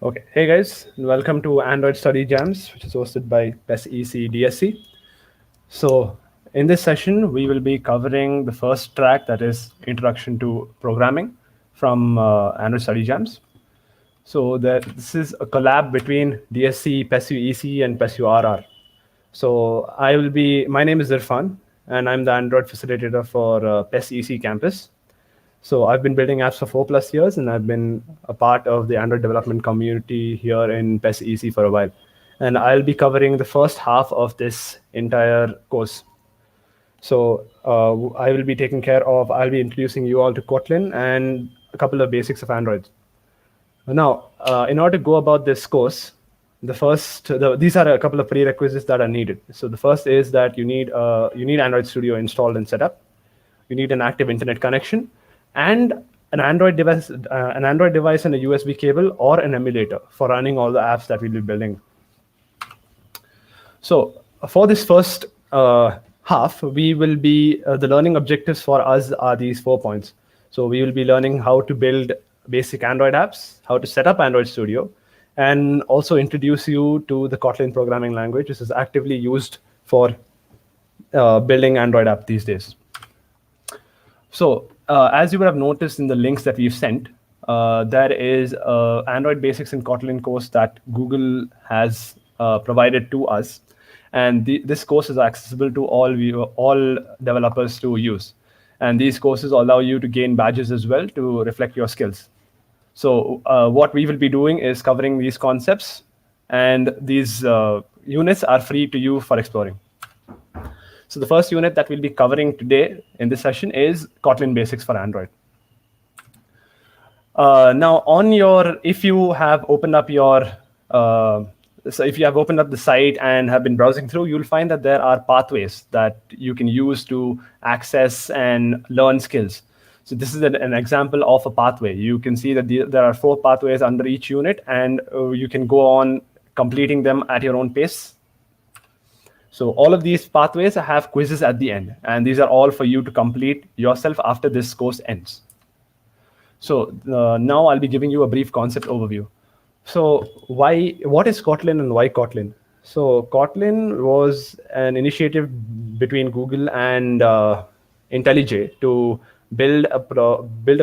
Okay, hey guys, welcome to Android Study Jams, which is hosted by PES DSC. So, in this session, we will be covering the first track, that is Introduction to Programming from Android Study Jams. So, this is a collab between DSC, PES and PES. So, my name is Irfan, and I'm the Android facilitator for PES campus. So I've been building apps for 4+ years, and I've been a part of the Android development community here in PES for a while. And I'll be covering the first half of this entire course. So I'll be introducing you all to Kotlin and a couple of basics of Android. Now, in order to go about this course, these are a couple of prerequisites that are needed. So the first is that you need Android Studio installed and set up. You need an active internet connection, and an Android device and a USB cable or an emulator for running all the apps that we'll be building. So for this first half, we will be the learning objectives for us are these 4 points. So we will be learning how to build basic Android apps, how to set up Android Studio, and also introduce you to the Kotlin programming language, which is actively used for building Android app these days. So as you would have noticed in the links that we've sent, there is an Android Basics in Kotlin course that Google has provided to us. And this course is accessible to all developers to use. And these courses allow you to gain badges as well to reflect your skills. So what we will be doing is covering these concepts, and these units are free to you for exploring. So the first unit that we'll be covering today in this session is Kotlin Basics for Android. Now, if you have opened up the site and have been browsing through, you'll find that there are pathways that you can use to access and learn skills. So this is an example of a pathway. You can see that there are 4 pathways under each unit, and you can go on completing them at your own pace. So all of these pathways have quizzes at the end, and these are all for you to complete yourself after this course ends. So now I'll be giving you a brief concept overview. So what is Kotlin and why Kotlin? So Kotlin was an initiative between Google and IntelliJ to build a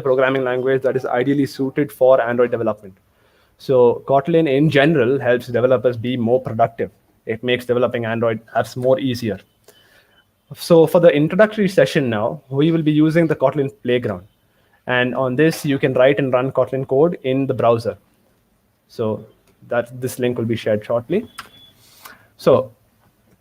programming language that is ideally suited for Android development. So Kotlin in general helps developers be more productive. It makes developing Android apps more easier. So for the introductory session now, we will be using the Kotlin Playground. And on this, you can write and run Kotlin code in the browser. So this link will be shared shortly. So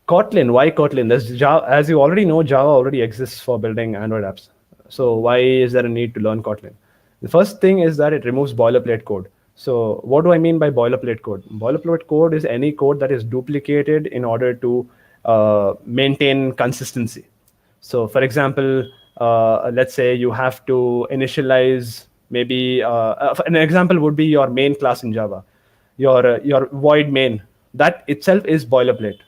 Kotlin, why Kotlin? As you already know, Java already exists for building Android apps. So why is there a need to learn Kotlin? The first thing is that it removes boilerplate code. So what do I mean by boilerplate code? Boilerplate code is any code that is duplicated in order to maintain consistency. So for example, let's say you have to initialize maybe, an example would be your main class in Java, your void main. That itself is boilerplate.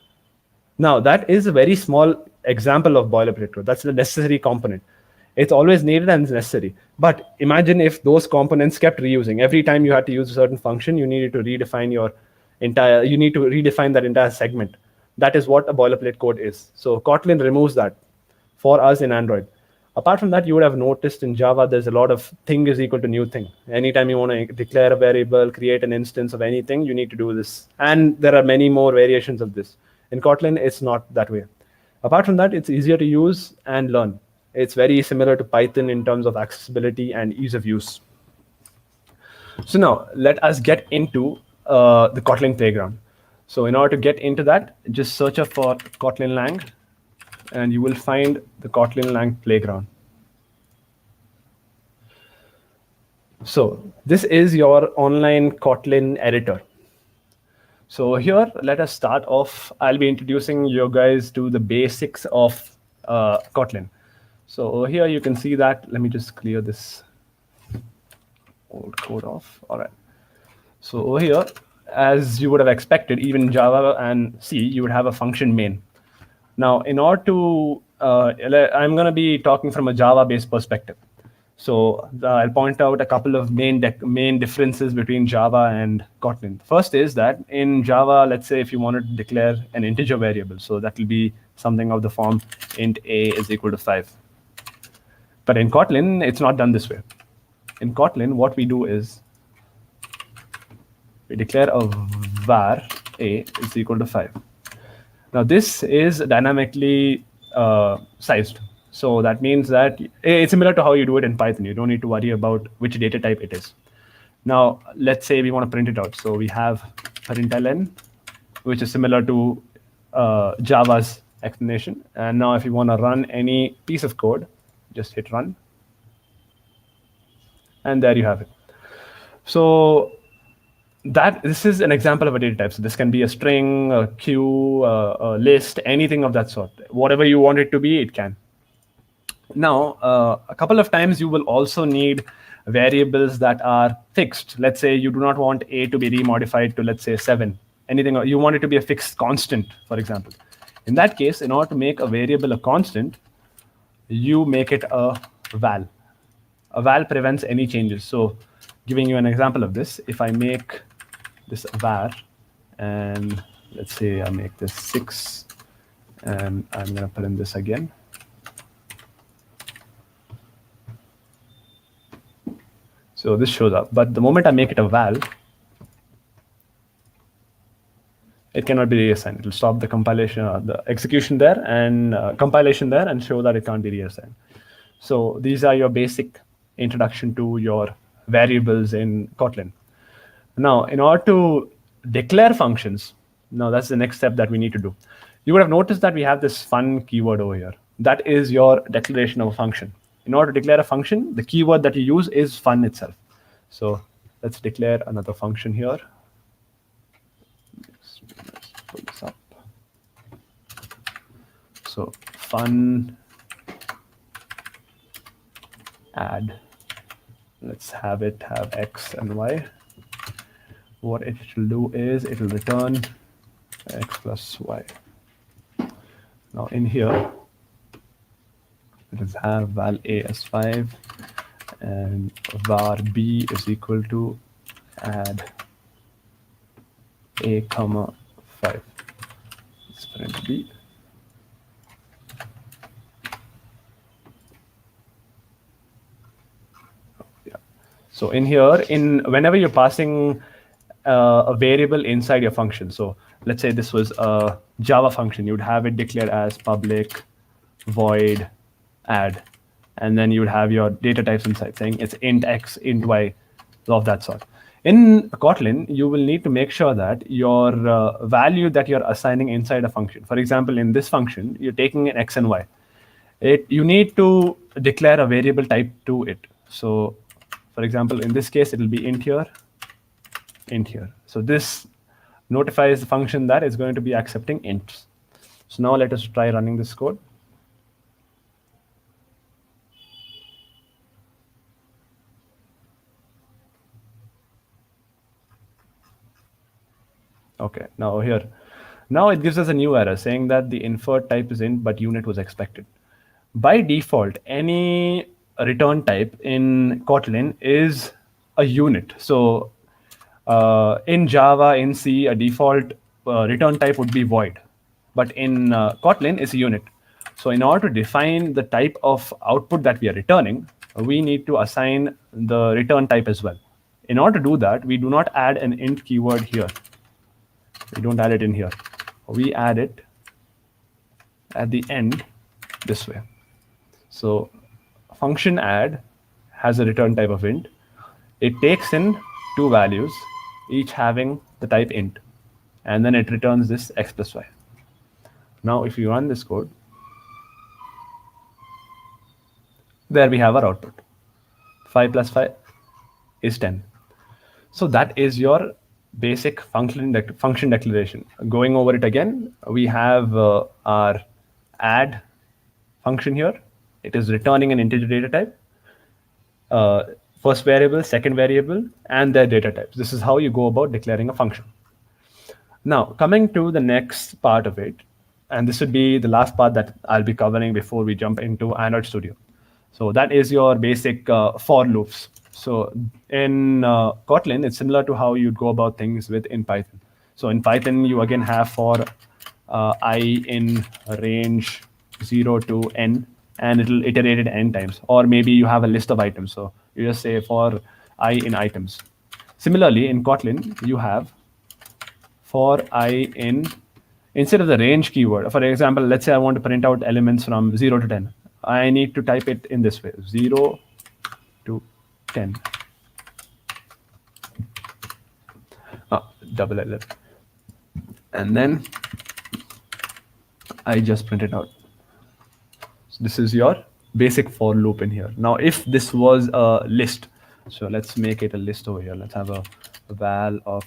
Now, that is a very small example of boilerplate code. That's the necessary component. It's always needed and it's necessary. But imagine if those components kept reusing. Every time you had to use a certain function, you needed to redefine that entire segment. That is what a boilerplate code is. So Kotlin removes that for us in Android. Apart from that, you would have noticed in Java, there's a lot of thing is equal to new thing. Anytime you want to declare a variable, create an instance of anything, you need to do this. And there are many more variations of this. In Kotlin, it's not that way. Apart from that, it's easier to use and learn. It's very similar to Python in terms of accessibility and ease of use. So now let us get into the Kotlin Playground. So in order to get into that, just search up for Kotlin Lang, and you will find the Kotlin Lang Playground. So this is your online Kotlin editor. So here, let us start off. I'll be introducing you guys to the basics of Kotlin. So over here, you can see that. Let me just clear this old code off. All right. So over here, as you would have expected, even Java and C, you would have a function main. Now, in order to, I'm going to be talking from a Java-based perspective. So I'll point out a couple of main differences between Java and Kotlin. First is that in Java, let's say if you wanted to declare an integer variable, so that will be something of the form int a is equal to 5. But in Kotlin, it's not done this way. In Kotlin, what we do is we declare a var a is equal to 5. Now this is dynamically sized. So that means that it's similar to how you do it in Python. You don't need to worry about which data type it is. Now, let's say we want to print it out. So we have println, which is similar to Java's explanation. And now if you want to run any piece of code, just hit run. And there you have it. So this is an example of a data type. So this can be a string, a queue, a list, anything of that sort. Whatever you want it to be, it can. Now, a couple of times you will also need variables that are fixed. Let's say you do not want a to be remodified to, let's say, 7. Anything, you want it to be a fixed constant, for example. In that case, in order to make a variable a constant, you make it a val. A val prevents any changes. So giving you an example of this, if I make this var, and let's say I make this 6, and I'm going to put in this again. So this shows up, but the moment I make it a val, it cannot be reassigned. It will stop the compilation, the execution there, and compilation there, and show that it can't be reassigned. So these are your basic introduction to your variables in Kotlin. Now, in order to declare functions, now that's the next step that we need to do. You would have noticed that we have this fun keyword over here. That is your declaration of a function. In order to declare a function, the keyword that you use is fun itself. So let's declare another function here. Let's pull this up. So fun add. Let's have it have x and y. What it will do is it will return x plus y. Now in here, it is have val a as 5 and var b is equal to add a comma 5. Let's print b. Yeah. So in here, whenever you're passing a variable inside your function, so let's say this was a Java function, you'd have it declared as public void add, and then you would have your data types inside saying it's int x, int y, of that sort. In Kotlin, you will need to make sure that your value that you're assigning inside a function, for example, in this function, you're taking an x and y. You need to declare a variable type to it. So, for example, in this case, it will be int here, int here. So this notifies the function that it's going to be accepting ints. So now let us try running this code. Okay, now here. Now it gives us a new error saying that the inferred type is int, but unit was expected. By default, any return type in Kotlin is a unit. So in Java, in C, a default return type would be void. But in Kotlin, it's a unit. So in order to define the type of output that we are returning, we need to assign the return type as well. In order to do that, we do not add an int keyword here. We don't add it in here. We add it at the end this way. So function add has a return type of int. It takes in 2 values, each having the type int. And then it returns this x plus y. Now, if you run this code, there we have our output. 5 plus 5 is 10. So that is your basic function declaration. Going over it again, we have our add function here. It is returning an integer data type, first variable, second variable, and their data types. This is how you go about declaring a function. Now, coming to the next part of it, and this would be the last part that I'll be covering before we jump into Android Studio. So that is your basic for loops. So in Kotlin, it's similar to how you'd go about things in Python. So in Python, you again have for I in range 0 to n, and it'll iterate it n times. Or maybe you have a list of items. So you just say for I in items. Similarly, in Kotlin, you have for I in, instead of the range keyword, for example, let's say I want to print out elements from 0 to 10. I need to type it in this way, 0 to 10. Double L. And then I just print it out. So this is your basic for loop in here. Now, if this was a list, so let's make it a list over here. Let's have a val of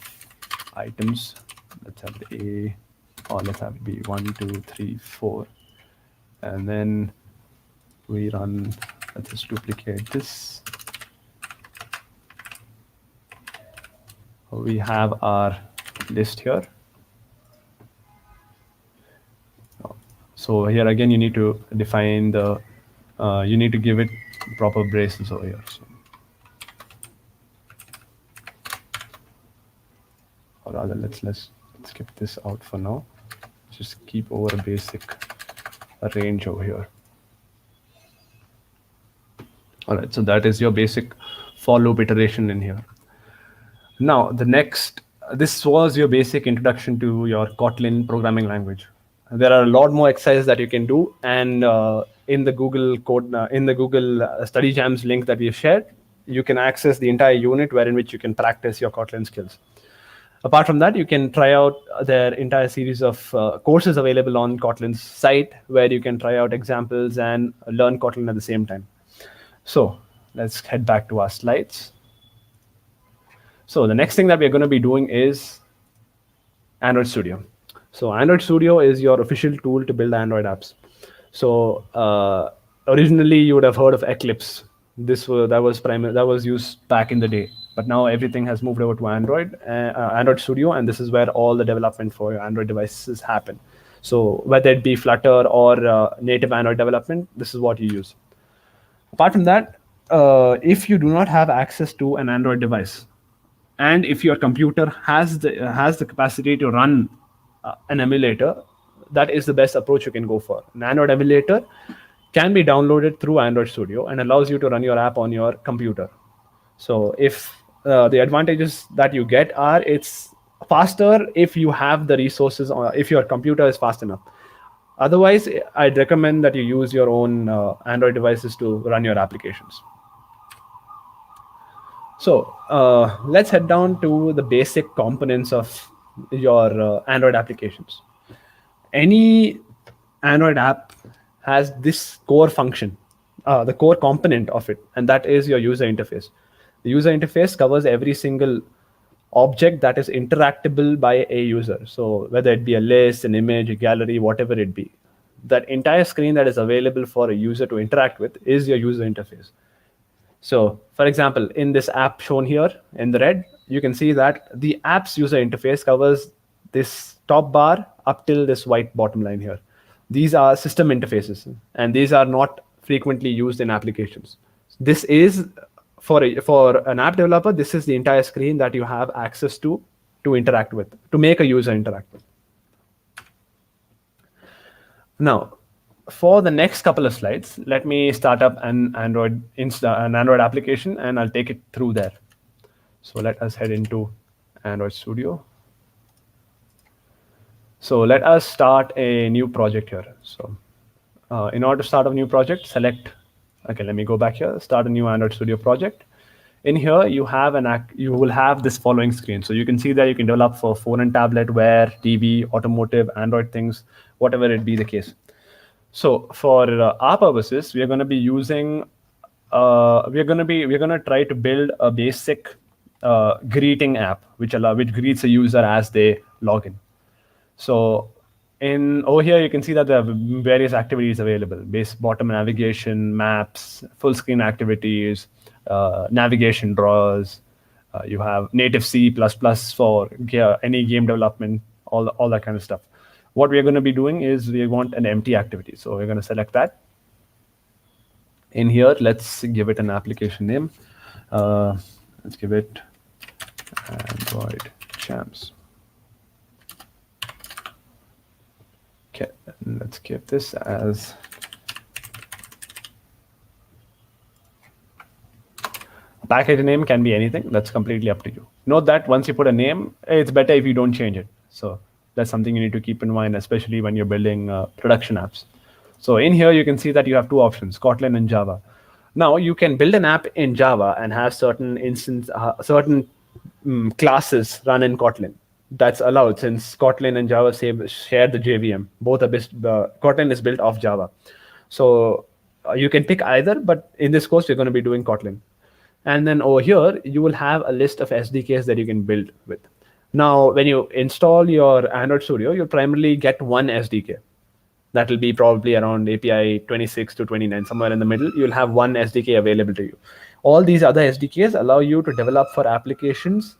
items. Let's have the A, or let's have B, 1, 2, 3, 4. And then we run, let's just duplicate this. We have our list here. So here again, you need to define the, you need to give it proper braces over here. So, or rather, let's skip this out for now. Just keep over a basic range over here. All right, so that is your basic for loop iteration in here. Now, the next, this was your basic introduction to your Kotlin programming language. There are a lot more exercises that you can do, and in the Google code, in the Google Study Jams link that we have shared, you can access the entire unit wherein which you can practice your Kotlin skills. Apart from that, you can try out their entire series of courses available on Kotlin's site, where you can try out examples and learn Kotlin at the same time. So let's head back to our slides. So the next thing that we're going to be doing is Android Studio. So Android Studio is your official tool to build Android apps. So originally you would have heard of Eclipse. That was used back in the day, but now everything has moved over to Android Studio, and this is where all the development for your Android devices happen. So whether it be Flutter or native Android development, this is what you use. Apart from that, if you do not have access to an Android device, and if your computer has the capacity to run an emulator, that is the best approach you can go for. An Android emulator can be downloaded through Android Studio and allows you to run your app on your computer. So if the advantages that you get are, it's faster if you have the resources, or if your computer is fast enough. Otherwise, I'd recommend that you use your own Android devices to run your applications. So let's head down to the basic components of your Android applications. Any Android app has this core function, the core component of it, and that is your user interface. The user interface covers every single object that is interactable by a user. So whether it be a list, an image, a gallery, whatever it be, that entire screen that is available for a user to interact with is your user interface. So for example, in this app shown here in the red, you can see that the app's user interface covers this top bar up till this white bottom line here. These are system interfaces, and these are not frequently used in applications. This is for an app developer, this is the entire screen that you have access to interact with, to make a user interact with. Now, for the next couple of slides, let me start up an Android application, and I'll take it through there. So let us head into Android Studio. So let us start a new project here. So in order to start a new project, select, okay, let me go back here, start a new Android Studio project. In here, you will have this following screen. So you can see that you can develop for phone and tablet, Wear, TV, automotive, Android things, whatever it be the case. So for our purposes, we are going to be using, we're going to try to build a basic greeting app, which greets a user as they log in. So over here, you can see that there are various activities available: bottom navigation, maps, full screen activities, navigation draws. You have native C++ for any game development, all that kind of stuff. What we're going to be doing is we want an empty activity. So we're going to select that. In here, let's give it an application name. Let's give it Android Jams. Okay, and let's give this as a package name. Can be anything. That's completely up to you. Note that once you put a name, it's better if you don't change it. So that's something you need to keep in mind, especially when you're building production apps. So in here, you can see that you have two options, Kotlin and Java. Now you can build an app in Java and have certain certain classes run in Kotlin. That's allowed since Kotlin and Java share the JVM. Both are Kotlin is built off Java. So you can pick either, but in this course, we're going to be doing Kotlin. And then over here, you will have a list of SDKs that you can build with. Now, when you install your Android Studio, you'll primarily get one SDK. That will be probably around API 26 to 29, somewhere in the middle. You'll have one SDK available to you. All these other SDKs allow you to develop for applications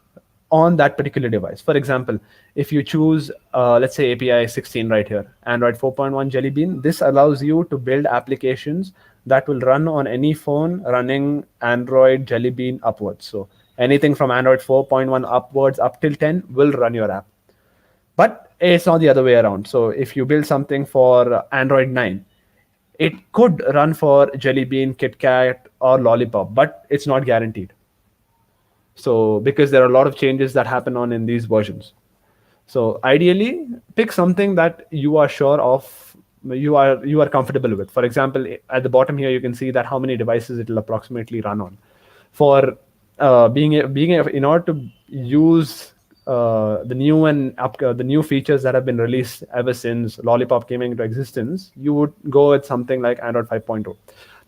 on that particular device. For example, if you choose, let's say API 16 right here, Android 4.1 Jelly Bean, this allows you to build applications that will run on any phone running Android Jelly Bean upwards. So anything from Android 4.1 upwards up till 10 will run your app. But it's not the other way around. So if you build something for Android 9, it could run for Jelly Bean, KitKat, or Lollipop, but it's not guaranteed. So because there are a lot of changes that happen on in these versions. So ideally, pick something that you are sure of, you are comfortable with. For example, at the bottom here, you can see that how many devices it will approximately run on. For in order to use the new features that have been released ever since Lollipop came into existence, you would go with something like Android 5.0.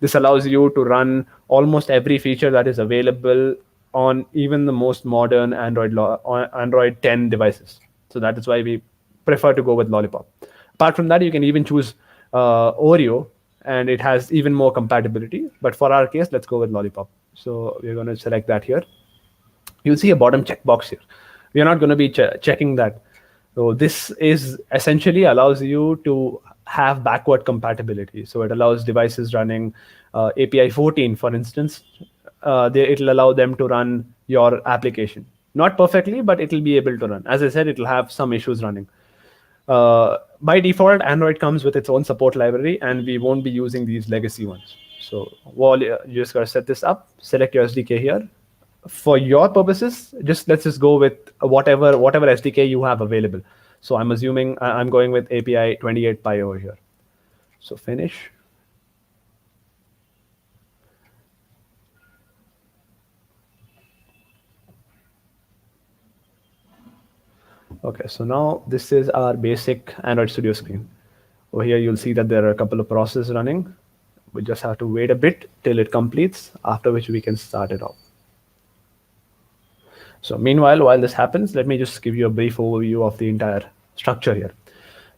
This allows you to run almost every feature that is available on even the most modern Android 10 devices. So that is why we prefer to go with Lollipop. Apart from that, you can even choose Oreo, and it has even more compatibility. But for our case, let's go with Lollipop. So we're going to select that here. You'll see a bottom checkbox here. We are not going to be checking that. So this is essentially allows you to have backward compatibility. So it allows devices running API 14, for instance. It'll allow them to run your application. Not perfectly, but it'll be able to run. As I said, it'll have some issues running. By default, Android comes with its own support library, and we won't be using these legacy ones. So you just got to set this up, select your SDK here. For your purposes, let's just go with whatever SDK you have available. So I'm assuming I'm going with API 28 Pi over here. So finish. Okay, so now this is our basic Android Studio screen. Over here, you'll see that there are a couple of processes running. We just have to wait a bit till it completes, after which we can start it off. So meanwhile, while this happens, let me just give you a brief overview of the entire structure here.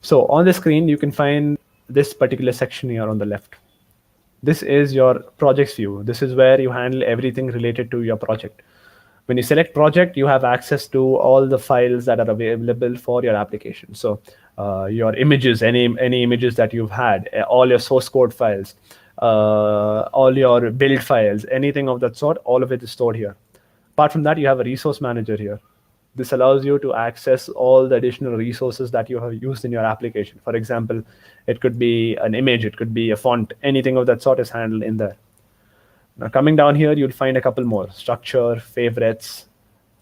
So on the screen, you can find this particular section here on the left. This is your projects view. This is where you handle everything related to your project. When you select project, you have access to all the files that are available for your application. So your images, any images that you've had, all your source code files, all your build files, anything of that sort, all of it is stored here. Apart from that, you have a resource manager here. This allows you to access all the additional resources that you have used in your application. For example, it could be an image, it could be a font, anything of that sort is handled in there. Now coming down here, you'll find a couple more: structure, favorites,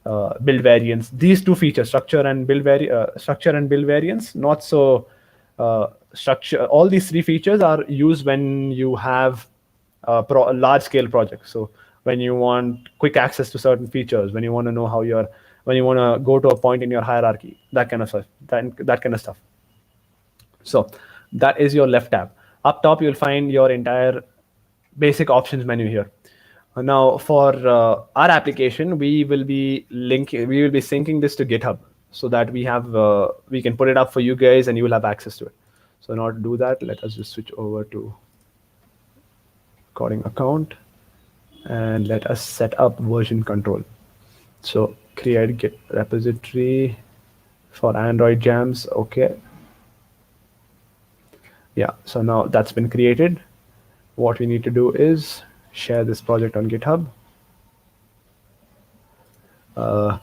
build variants. These two features, structure and build variants, not so structure. All these three features are used when you have a large scale project. So when you want quick access to certain features, when you want to know when you want to go to a point in your hierarchy, that kind of stuff. That kind of stuff. So that is your left tab. Up top, you'll find your entire basic options menu here. Now, for our application, we will be syncing this to GitHub so that we can put it up for you guys and you will have access to it. So in order to do that, let us just switch over to recording account and let us set up version control. So create Git repository for Android jams. Okay. Yeah, so now that's been created. what we need to do is share this project on GitHub,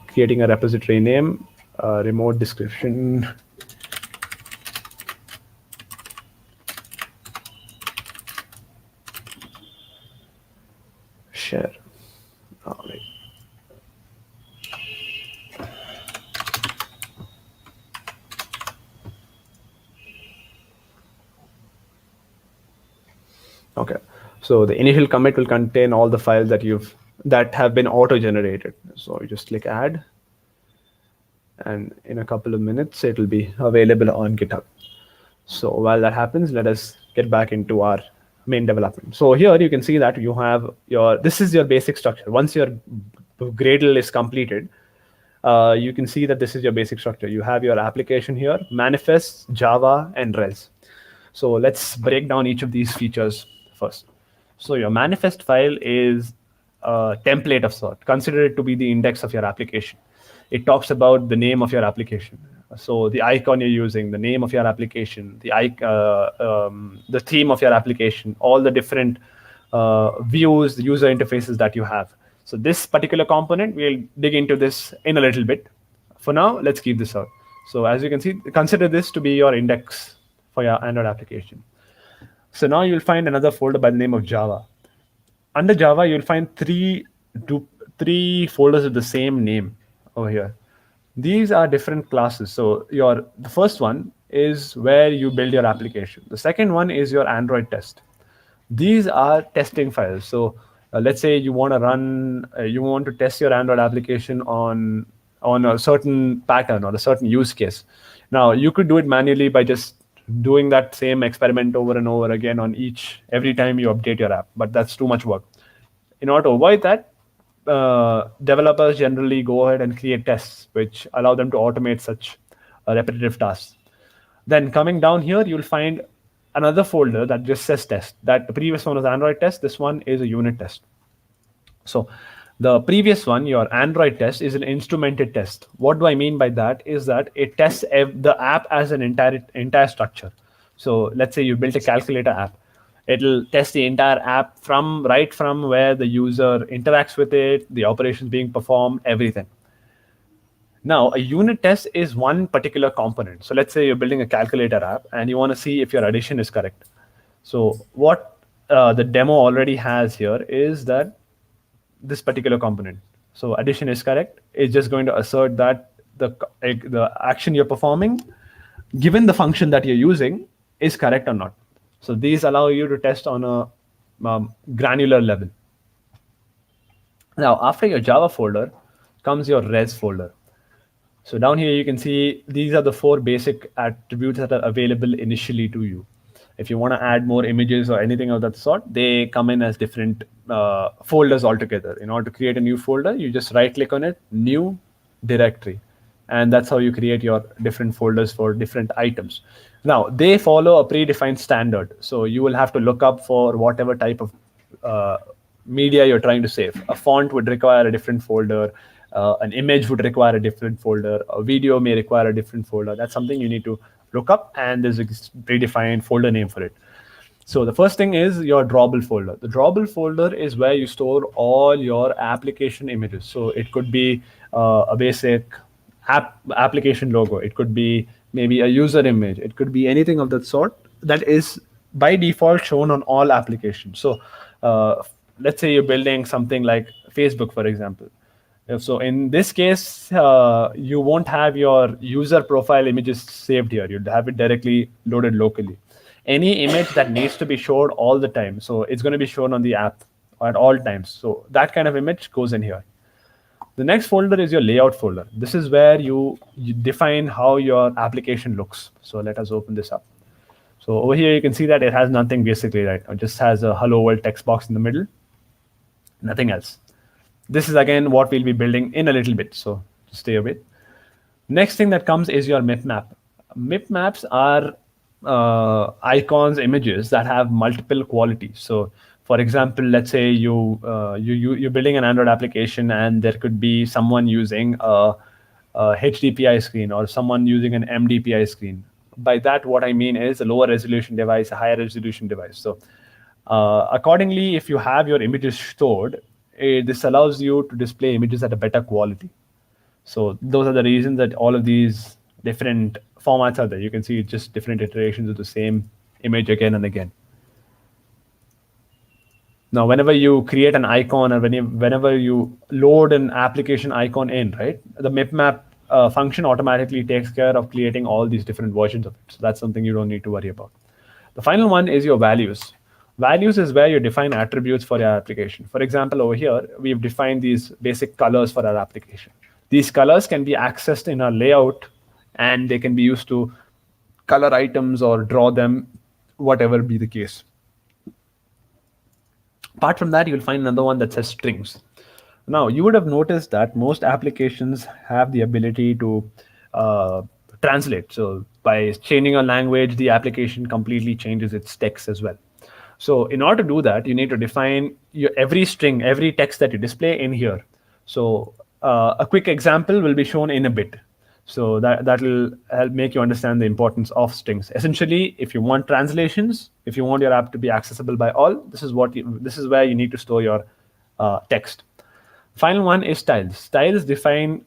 creating a repository name, remote description, share. All right. Okay, so the initial commit will contain all the files that have been auto-generated. So you just click add, and in a couple of minutes it will be available on GitHub. So while that happens, let us get back into our main development. So here you can see that you have this is your basic structure. Once your Gradle is completed, you can see that this is your basic structure. You have your application here, manifests, Java, and Res. So let's break down each of these features first. So your manifest file is a template of sort. Consider it to be the index of your application. It talks about the name of your application. So the icon you're using, the name of your application, the theme of your application, all the different views, the user interfaces that you have. So this particular component, we'll dig into this in a little bit. For now, let's keep this out. So as you can see, consider this to be your index for your Android application. So now you'll find another folder by the name of Java. Under Java, you'll find three folders with the same name over here. These are different classes. So the first one is where you build your application. The second one is your Android test. These are testing files. So let's say you want to test your Android application on a certain pattern or a certain use case. Now you could do it manually by just doing that same experiment over and over again every time you update your app, but that's too much work. In order to avoid that, developers generally go ahead and create tests which allow them to automate such repetitive tasks. Then coming down here, you'll find another folder that just says test. That the previous one was Android test. This one is a unit test. So the previous one, your Android test, is an instrumented test. What do I mean by that? Is that it tests the app as an entire structure. So let's say you built a calculator app. It'll test the entire app right from where the user interacts with it, the operations being performed, everything. Now, a unit test is one particular component. So let's say you're building a calculator app and you want to see if your addition is correct. So what the demo already has here is that this particular component. So addition is correct. It's just going to assert that the action you're performing, given the function that you're using, is correct or not. So these allow you to test on a granular level. Now, after your Java folder comes your Res folder. So down here, you can see these are the 4 basic attributes that are available initially to you. If you want to add more images or anything of that sort, they come in as different folders altogether. In order to create a new folder, you just right-click on it, new directory. And that's how you create your different folders for different items. Now, they follow a predefined standard. So you will have to look up for whatever type of media you're trying to save. A font would require a different folder. An image would require a different folder. A video may require a different folder. That's something you need to look up, and there's a predefined folder name for it. So the first thing is your drawable folder. The drawable folder is where you store all your application images. So it could be a basic application logo. It could be maybe a user image. It could be anything of that sort that is by default shown on all applications. So let's say you're building something like Facebook, for example. So in this case, you won't have your user profile images saved here. You'll have it directly loaded locally. Any image that needs to be showed all the time, so it's going to be shown on the app at all times. So that kind of image goes in here. The next folder is your layout folder. This is where you define how your application looks. So let us open this up. So over here, you can see that it has nothing basically, right? It just has a hello world text box in the middle, nothing else. This is again what we'll be building in a little bit, so just stay a bit. Next thing that comes is your Mipmap. Mipmaps are icons, images that have multiple qualities. So for example, let's say you're building an Android application and there could be someone using a HDPI screen or someone using an MDPI screen. By that, what I mean is a lower resolution device, a higher resolution device. So Accordingly, if you have your images stored, this allows you to display images at a better quality. So those are the reasons that all of these different formats are there. You can see it's just different iterations of the same image again and again. Now, whenever you create an icon or whenever you load an application icon in, right, the Mipmap function automatically takes care of creating all these different versions of it. So that's something you don't need to worry about. The final one is your values. Values is where you define attributes for your application. For example, over here, we've defined these basic colors for our application. These colors can be accessed in our layout, and they can be used to color items or draw them, whatever be the case. Apart from that, you'll find another one that says strings. Now, you would have noticed that most applications have the ability to translate. So by changing a language, the application completely changes its text as well. So in order to do that, you need to define every string, every text that you display in here. So a quick example will be shown in a bit. So that will help make you understand the importance of strings. Essentially, if you want translations, if you want your app to be accessible by all, this is where you need to store your text. Final one is styles. Styles define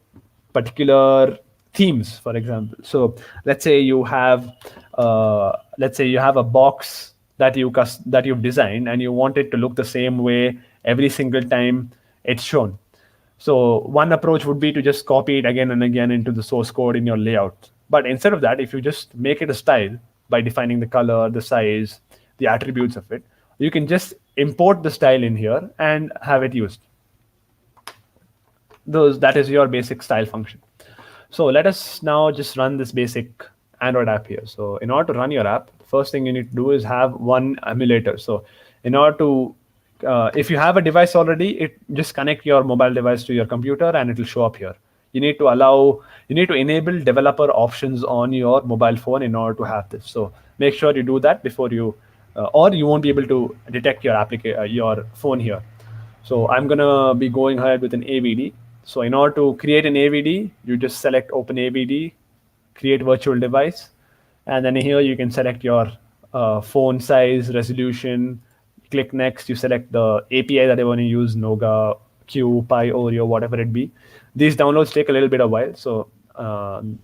particular themes, for example. So let's say you have a box that you've designed, and you want it to look the same way every single time it's shown. So one approach would be to just copy it again and again into the source code in your layout. But instead of that, if you just make it a style by defining the color, the size, the attributes of it, you can just import the style in here and have it used. That is your basic style function. So let us now just run this basic Android app here. So in order to run your app, the first thing you need to do is have one emulator. So in order to if you have a device already, just connect your mobile device to your computer and it will show up here. You need to enable developer options on your mobile phone in order to have this. So make sure you do that before or you won't be able to detect your phone here. So I'm gonna be going ahead with an AVD. So in order to create an AVD, you just select Open AVD, create virtual device, and then here you can select your phone size, resolution. Click next, you select the API that you want to use, Noga, Q, Pi, Oreo, whatever it be. These downloads take a little bit of while, so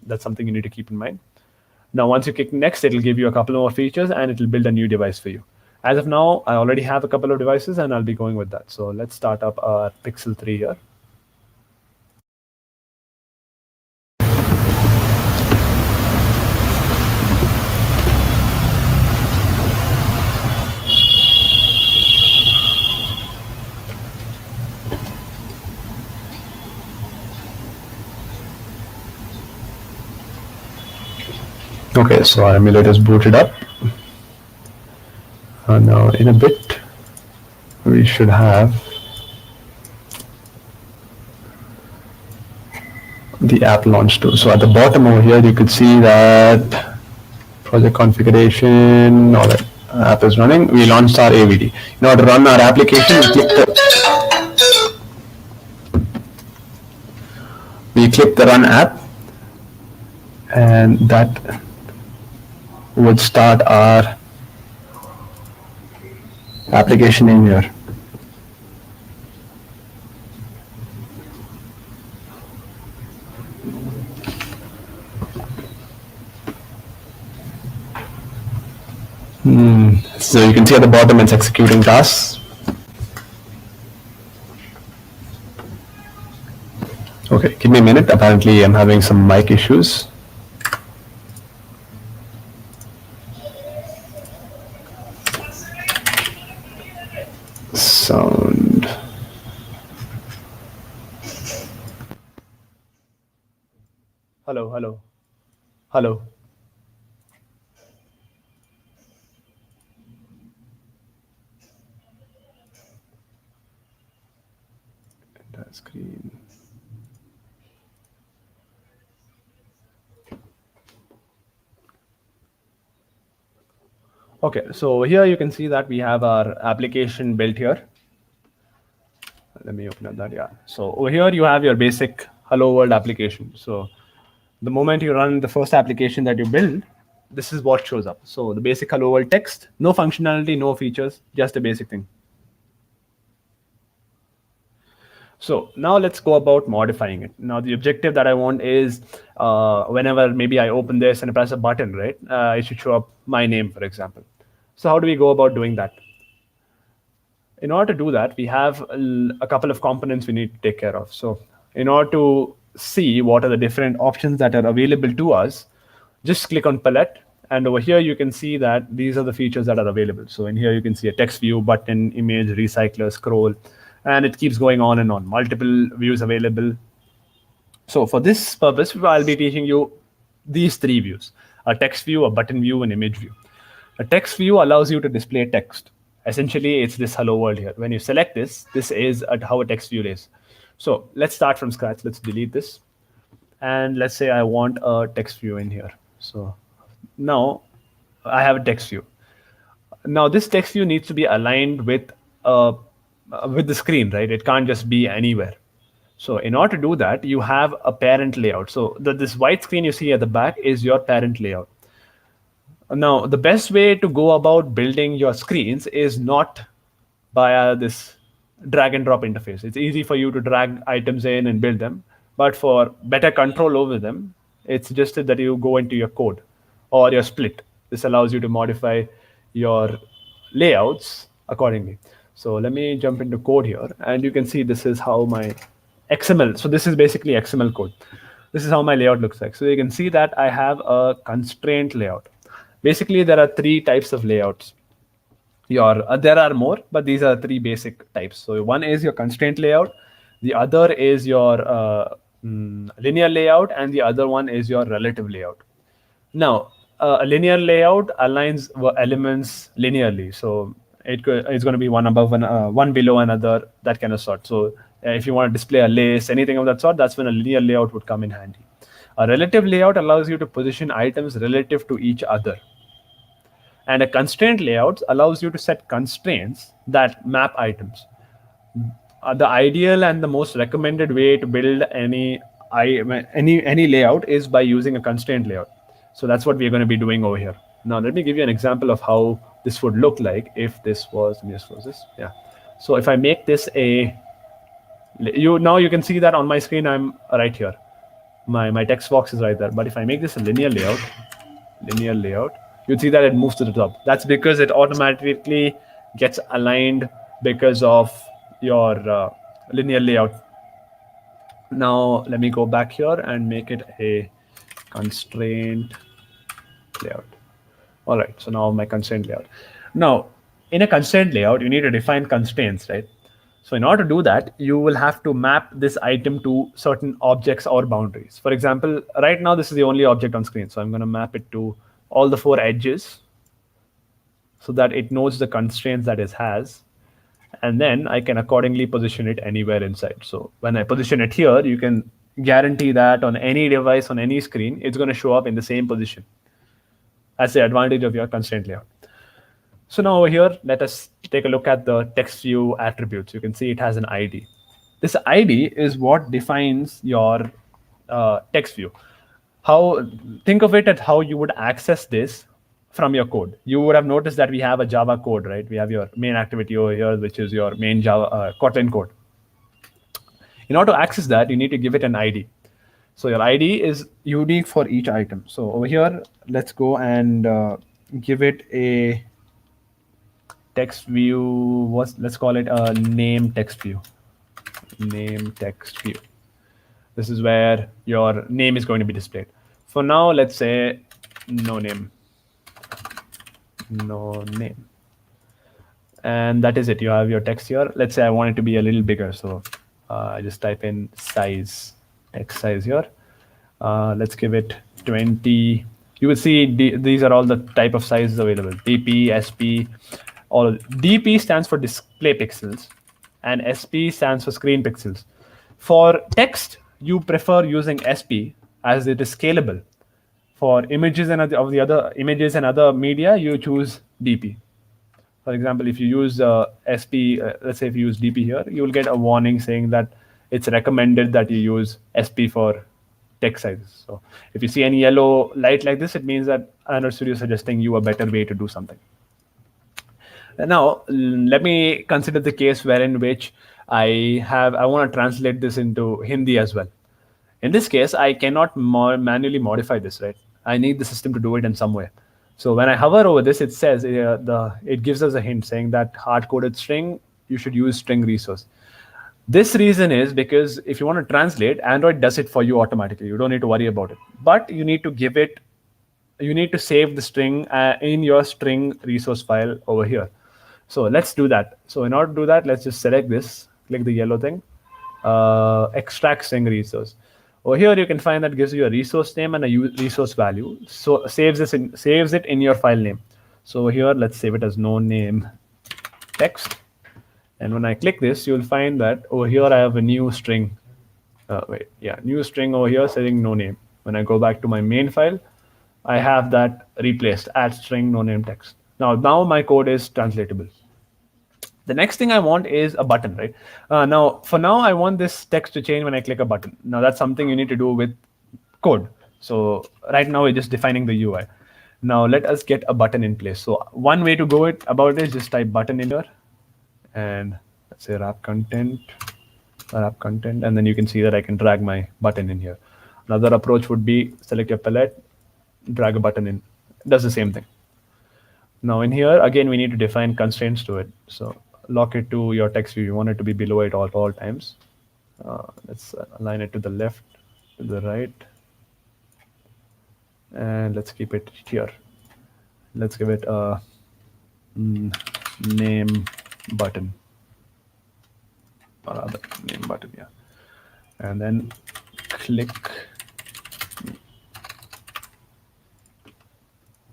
that's something you need to keep in mind. Now, once you click next, it'll give you a couple more features and it'll build a new device for you. As of now, I already have a couple of devices and I'll be going with that. So let's start up our Pixel 3 here. Okay, so our emulator is booted up. Now, in a bit, we should have the app launched too. So at the bottom over here, you could see that project configuration, all that app is running. We launched our AVD. In order to run our application, we click the run app, and that would start our application in here. So you can see at the bottom it's executing tasks. Okay, give me a minute. Apparently I'm having some mic issues. Sound. Hello. Entire screen. Okay, so here you can see that we have our application built here. Let me open up that, yeah. So over here you have your basic Hello World application. So the moment you run the first application that you build, this is what shows up. So the basic hello world text, no functionality, no features, just a basic thing. So now let's go about modifying it. Now the objective that I want is whenever maybe I open this and I press a button, right, it should show up my name, for example. So how do we go about doing that? In order to do that, we have a couple of components we need to take care of. So in order to see what are the different options that are available to us, just click on palette. And over here, you can see that these are the features that are available. So in here, you can see a text view, button, image, recycler, scroll, and it keeps going on and on. Multiple views available. So for this purpose, I'll be teaching you these three views: a text view, a button view, and image view. A text view allows you to display text. Essentially, it's this hello world here. When you select this, this is how a text view is. So let's start from scratch. Let's delete this. And let's say I want a text view in here. So now I have a text view. Now this text view needs to be aligned with the screen, right? It can't just be anywhere. So in order to do that, you have a parent layout. So this white screen you see at the back is your parent layout. Now, the best way to go about building your screens is not via this drag and drop interface. It's easy for you to drag items in and build them. But for better control over them, it's suggested that you go into your code or your split. This allows you to modify your layouts accordingly. So let me jump into code here. And you can see this is how my XML. So this is basically XML code. This is how my layout looks like. So you can see that I have a constraint layout. Basically, there are three types of layouts. There are more, but these are three basic types. So one is your constraint layout. The other is your linear layout, and the other one is your relative layout. Now, a linear layout aligns elements linearly. So it's going to be one above one below another, that kind of sort. So if you want to display a list, anything of that sort, that's when a linear layout would come in handy. A relative layout allows you to position items relative to each other. And a constraint layout allows you to set constraints that map items. The ideal and the most recommended way to build any layout is by using a constraint layout. So that's what we're going to be doing over here. Now, let me give you an example of how this would look like if this was, let me just close this. Yeah. So if I make this now you can see that on my screen, I'm right here. My text box is right there. But if I make this a linear layout, you'll see that it moves to the top. That's because it automatically gets aligned because of your linear layout. Now, let me go back here and make it a constraint layout. All right, so now my constraint layout. Now, in a constraint layout, you need to define constraints, right? So in order to do that, you will have to map this item to certain objects or boundaries. For example, right now, this is the only object on screen. So I'm going to map it to all the four edges so that it knows the constraints that it has. And then I can accordingly position it anywhere inside. So when I position it here, you can guarantee that on any device, on any screen, it's going to show up in the same position. That's the advantage of your constraint layout. So now over here, let us take a look at the text view attributes. You can see it has an ID. This ID is what defines your text view. Think of it as how you would access this from your code. You would have noticed that we have a Java code, right? We have your main activity over here, which is your main Java Kotlin code. In order to access that, you need to give it an ID. So your ID is unique for each item. So over here, let's go and give it a text view. Let's call it a name text view. Name text view. This is where your name is going to be displayed. For now, let's say no name. No name. And that is it. You have your text here. Let's say I want it to be a little bigger. So I just type in size, text size here. Let's give it 20. You will see these are all the type of sizes available. DP, SP. DP stands for display pixels, and SP stands for screen pixels. For text, you prefer using SP as it is scalable. For images and the other images and other media, you choose DP. For example, if you use SP, let's say if you use DP here, you will get a warning saying that it's recommended that you use SP for text sizes. So if you see any yellow light like this, it means that Android Studio is suggesting you a better way to do something. Now, let me consider the case wherein which I want to translate this into Hindi as well. In this case, I cannot manually modify this, right? I need the system to do it in some way. So when I hover over this, it says it gives us a hint saying that hard-coded string, you should use string resource. This reason is because if you want to translate, Android does it for you automatically. You don't need to worry about it. But you need to save the string in your string resource file over here. So let's do that. So in order to do that, let's just select this, click the yellow thing, extract string resource. Over here, you can find that gives you a resource name and a resource value. So saves it in your file name. So here, let's save it as no name text. And when I click this, you'll find that over here I have a new string. New string over here saying no name. When I go back to my main file, I have that replaced at string no name text. Now my code is translatable. The next thing I want is a button, right? For now, I want this text to change when I click a button. Now that's something you need to do with code. So right now we're just defining the UI. Now let us get a button in place. So one way to go about it is just type button in here, and let's say wrap content, and then you can see that I can drag my button in here. Another approach would be select your palette, drag a button in. It does the same thing. Now in here, again, we need to define constraints to it. So lock it to your text view. You want it to be below it at all times. Let's align it to the left, to the right. And let's keep it here. Let's give it a name button. Or other name button, yeah. And then click.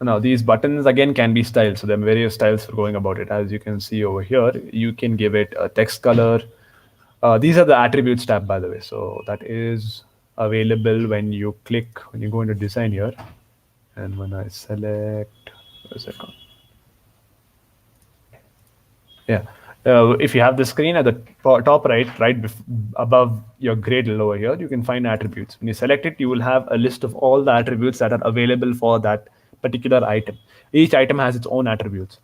Now these buttons again can be styled. So there are various styles for going about it. As you can see over here, you can give it a text color. These are the attributes tab, by the way. So that is available when you go into design here. And when I select, where's it gone? Yeah. If you have the screen at the top right above your gradle over here, you can find attributes. When you select it, you will have a list of all the attributes that are available for that particular item. Each item has its own attributes.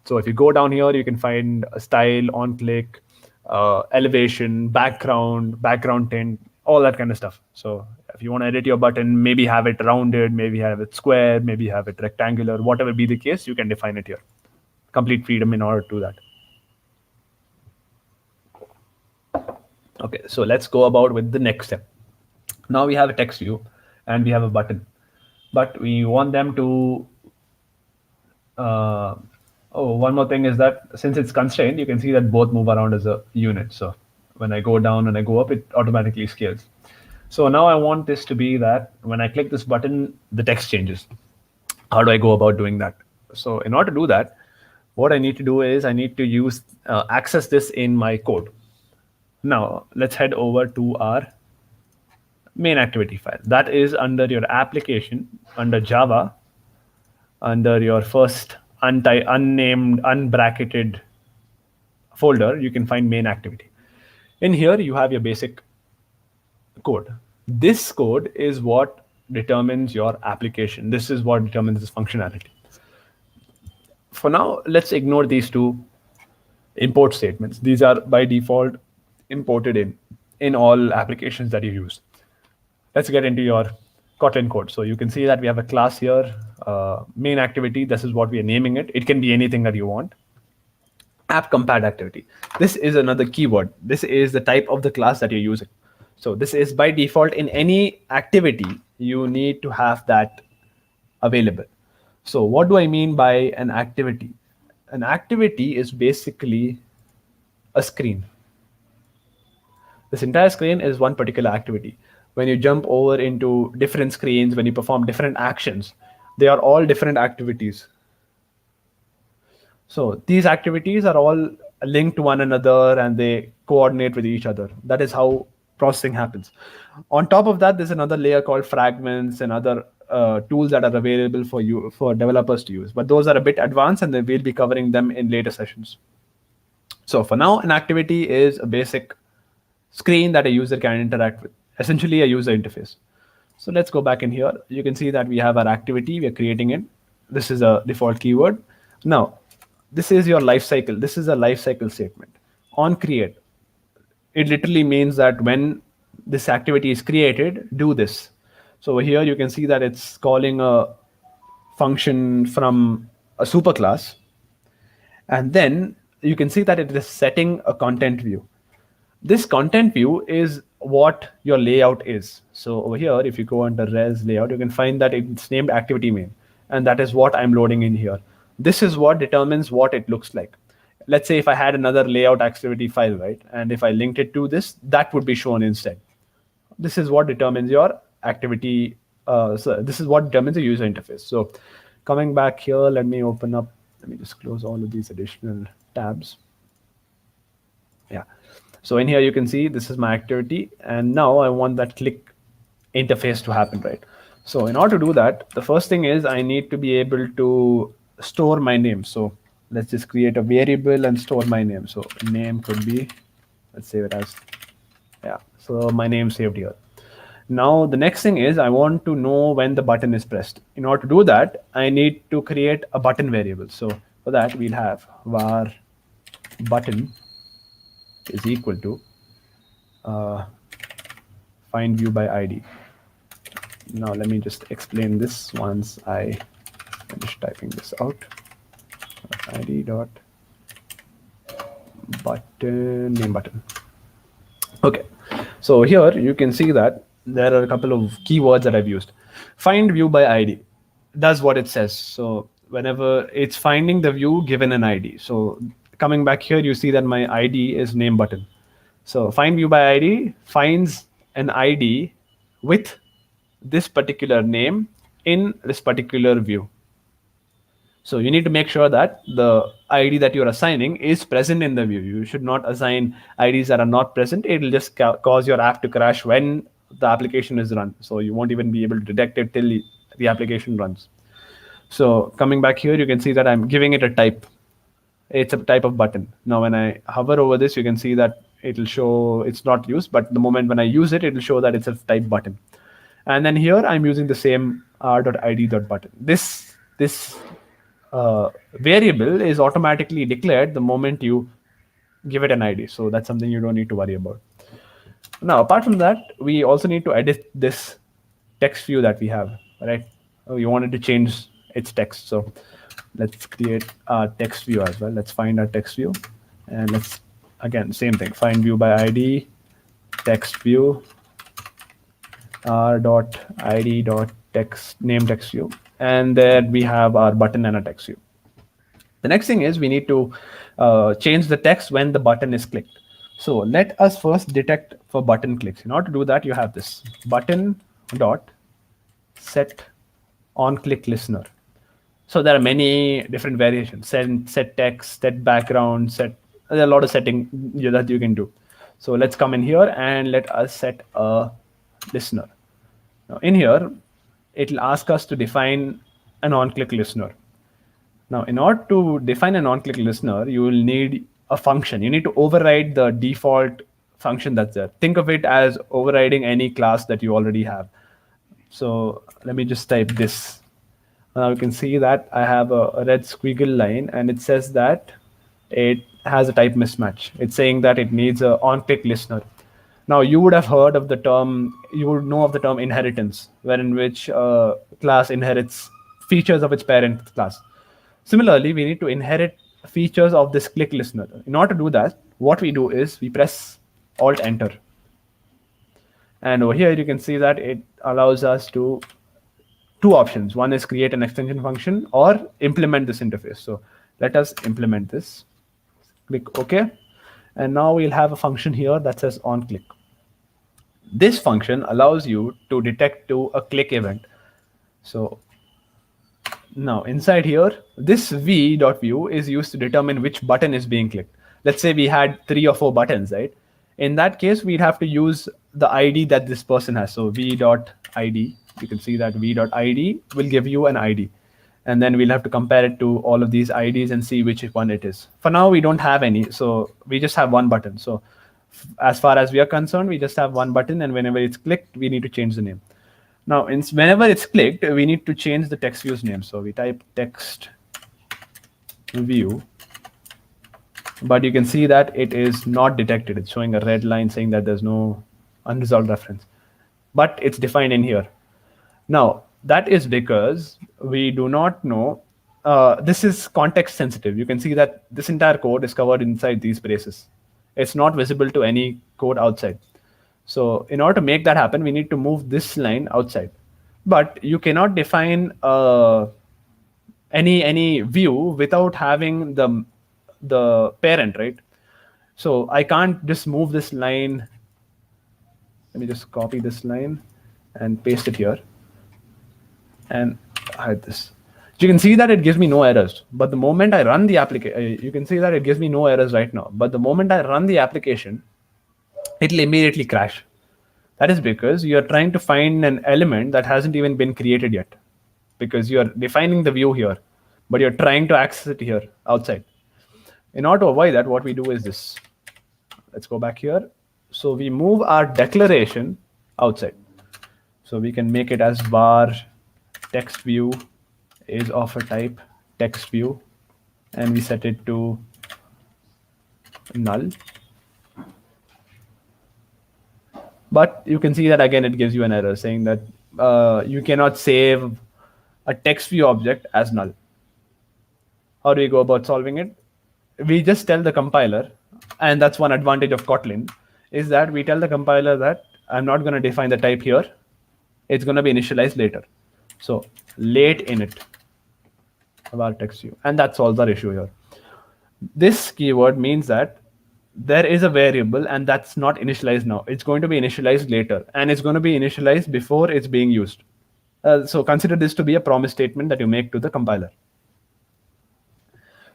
So if you go down here, you can find a style, on click, elevation, background tint, all that kind of stuff. So if you want to edit your button, maybe have it rounded, maybe have it square, maybe have it rectangular, whatever be the case, you can define it here. Complete freedom in order to do that. Okay, so let's go about with the next step. Now we have a text view and we have a button, but we want them to, one more thing is that since it's constrained, you can see that both move around as a unit. So when I go down and I go up, it automatically scales. So now I want this to be that when I click this button, the text changes. How do I go about doing that? So in order to do that, what I need to do is I need to use access this in my code. Now let's head over to our main activity file. That is under your application, under Java, under your first unnamed, unbracketed folder, you can find main activity. In here, you have your basic code. This code is what determines your application. This is what determines this functionality. For now, let's ignore these two import statements. These are by default imported in all applications that you use. Let's get into your Kotlin code. So you can see that we have a class here, main activity. This is what we are naming it. It can be anything that you want. App compat activity. This is another keyword. This is the type of the class that you're using. So this is by default in any activity, you need to have that available. So what do I mean by an activity? An activity is basically a screen. This entire screen is one particular activity. When you jump over into different screens, when you perform different actions, they are all different activities. So these activities are all linked to one another and they coordinate with each other. That is how processing happens. On top of that, there's another layer called fragments and other tools that are available for developers to use. But those are a bit advanced and we'll be covering them in later sessions. So for now, an activity is a basic screen that a user can interact with, essentially a user interface. So let's go back in here. You can see that we have our activity. We are creating it. This is a default keyword. Now, this is your life cycle. This is a life cycle statement. On create, it literally means that when this activity is created, do this. So over here, you can see that it's calling a function from a superclass. And then you can see that it is setting a content view. This content view is what your layout is. So over here, if you go under res layout, you can find that it's named activity main. And that is what I'm loading in here. This is what determines what it looks like. Let's say if I had another layout activity file, right? And if I linked it to this, that would be shown instead. This is what determines your activity. So this is what determines the user interface. So coming back here, let me just close all of these additional tabs. Yeah. So in here, you can see this is my activity. And now I want that click interface to happen, right? So in order to do that, the first thing is I need to be able to store my name. So let's just create a variable and store my name. So name could be, let's save it as, yeah. So my name saved here. Now the next thing is I want to know when the button is pressed. In order to do that, I need to create a button variable. So for that, we'll have var button is equal to find view by ID. Now let me just explain this once I finish typing this out. ID dot button name button. Okay, so here you can see that there are a couple of keywords that I've used. Find view by ID does what it says. So whenever it's finding the view given an ID. So coming back here, you see that my ID is name button. So find view by ID finds an ID with this particular name in this particular view. So you need to make sure that the ID that you're assigning is present in the view. You should not assign IDs that are not present. It'll just cause your app to crash when the application is run. So you won't even be able to detect it till the application runs. So coming back here, you can see that I'm giving it a type. It's a type of button. Now, when I hover over this, you can see that it'll show it's not used, but the moment when I use it, it'll show that it's a type button. And then here I'm using the same r.id.button. This variable is automatically declared the moment you give it an ID. So that's something you don't need to worry about. Now, apart from that, we also need to edit this text view that we have, right? We wanted to change its text. So let's create our text view as well. Let's find our text view. And let's, again, same thing, find view by ID, text view, r.id.text, name text view. And there we have our button and a text view. The next thing is we need to change the text when the button is clicked. So let us first detect for button clicks. In order to do that, you have this button dot set on click listener. So there are many different variations. Set text, set background, there are a lot of setting that you can do. So let's come in here and let us set a listener. Now in here, it'll ask us to define an on-click listener. Now, in order to define an on-click listener, you will need a function. You need to override the default function that's there. Think of it as overriding any class that you already have. So let me just type this. Now you can see that I have a red squiggle line, and it says that it has a type mismatch. It's saying that it needs an on-click listener. Now you would have heard of the term, you would know of the term inheritance, wherein which class inherits features of its parent class. Similarly, we need to inherit features of this click listener. In order to do that, what we do is we press Alt Enter. And over here, you can see that it allows us to two options. One is create an extension function or implement this interface. So let us implement this. Click OK. And now we'll have a function here that says onClick. This function allows you to detect to a click event. So now inside here, this v.view is used to determine which button is being clicked. Let's say we had 3 or 4 buttons, right? In that case, we'd have to use the ID that this person has. So v.id, you can see that v.id will give you an ID. And then we'll have to compare it to all of these IDs and see which one it is. For now, we don't have any. So we just have one button. So as far as we are concerned, we just have one button. And whenever it's clicked, we need to change the name. Now, whenever it's clicked, we need to change the text view's name. So we type text view, but you can see that it is not detected. It's showing a red line saying that there's no unresolved reference, but it's defined in here. Now, that is because we do not know. This is context sensitive. You can see that this entire code is covered inside these braces. It's not visible to any code outside. So in order to make that happen, we need to move this line outside. But you cannot define any view without having the parent, right? So I can't just move this line. Let me just copy this line and paste it here and hide this. You can see that it gives me no errors. But the moment I run the application, you can see that it gives me no errors right now. But the moment I run the application, it'll immediately crash. That is because you're trying to find an element that hasn't even been created yet. Because you're defining the view here, but you're trying to access it here outside. In order to avoid that, what we do is this. Let's go back here. So we move our declaration outside. So we can make it as var text view is of a type text view, and we set it to null. But you can see that again, it gives you an error saying that you cannot save a text view object as null. How do we go about solving it? We just tell the compiler, and that's one advantage of Kotlin, is that we tell the compiler that I'm not going to define the type here. It's going to be initialized later. So late init var text view, and that solves our issue here. This keyword means that there is a variable and that's not initialized now. It's going to be initialized later, and it's going to be initialized before it's being used. So consider this to be a promise statement that you make to the compiler.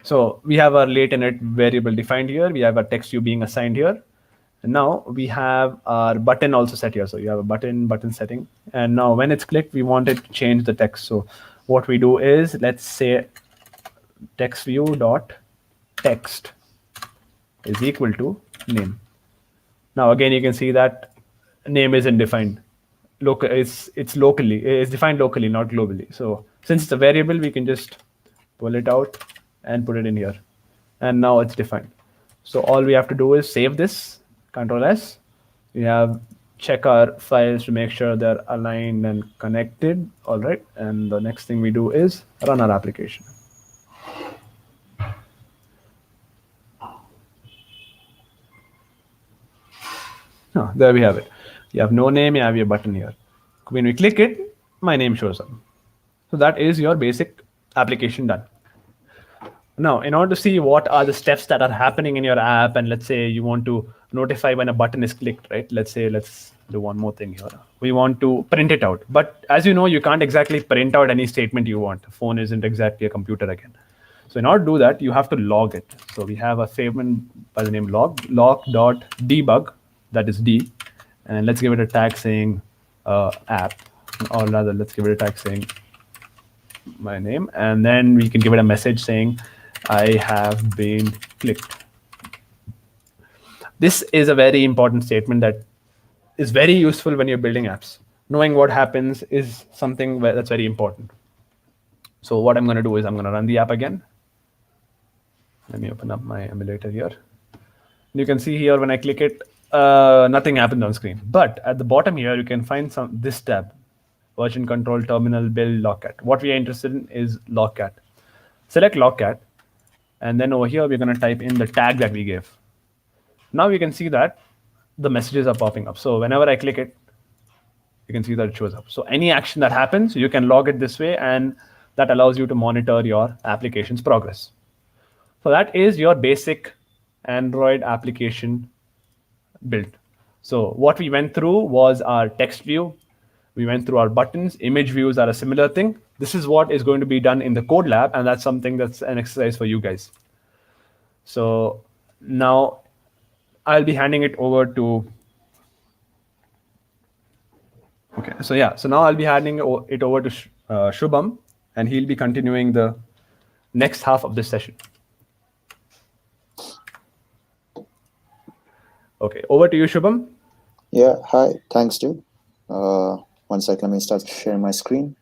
So we have our late init variable defined here. We have our text view being assigned here. And now we have our button also set here. So you have a button setting. And now when it's clicked, we want it to change the text. So what we do is, let's say text view dot text is equal to name. Now again, you can see that name isn't defined. It's defined locally, not globally. So since it's a variable, we can just pull it out and put it in here. And now it's defined. So all we have to do is save this, Control S. We have check our files to make sure they're aligned and connected. All right. And the next thing we do is run our application. Oh, there we have it. You have no name, you have your button here. When we click it, my name shows up. So that is your basic application done. Now, in order to see what are the steps that are happening in your app, and let's say you want to notify when a button is clicked, right? Let's do one more thing here. We want to print it out. But as you know, you can't exactly print out any statement you want. A phone isn't exactly a computer again. So in order to do that, you have to log it. So we have a statement by the name log.debug, that is D. And let's give it a tag saying app, or rather, let's give it a tag saying my name. And then we can give it a message saying, I have been clicked. This is a very important statement that is very useful when you're building apps. Knowing what happens is something that's very important. So what I'm going to do is I'm going to run the app again. Let me open up my emulator here. You can see here when I click it, nothing happens on screen. But at the bottom here, you can find this tab, version control, terminal, build, Logcat. What we are interested in is Logcat. Select Logcat. And then over here, we're going to type in the tag that we gave. Now you can see that the messages are popping up. So whenever I click it, you can see that it shows up. So any action that happens, you can log it this way, and that allows you to monitor your application's progress. So that is your basic Android application build. So what we went through was our text view. We went through our buttons. Image views are a similar thing. This is what is going to be done in the code lab, and that's something that's an exercise for you guys. So now I'll be handing it over to. Okay, so yeah, so now I'll be handing it over to Shubham, and he'll be continuing the next half of this session. Okay, over to you, Shubham. Yeah, hi, thanks, dude. One sec, let me start sharing my screen.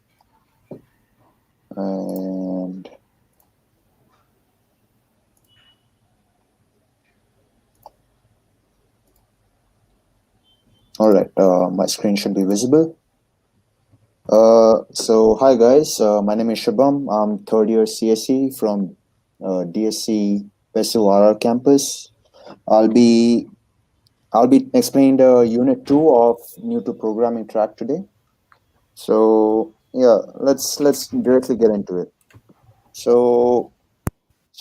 And all right, my screen should be visible. So hi guys, my name is Shubham. I'm third year CSE from DSC PESU RR campus. I'll be explaining the unit 2 of new to programming track today. So yeah, let's directly get into it. So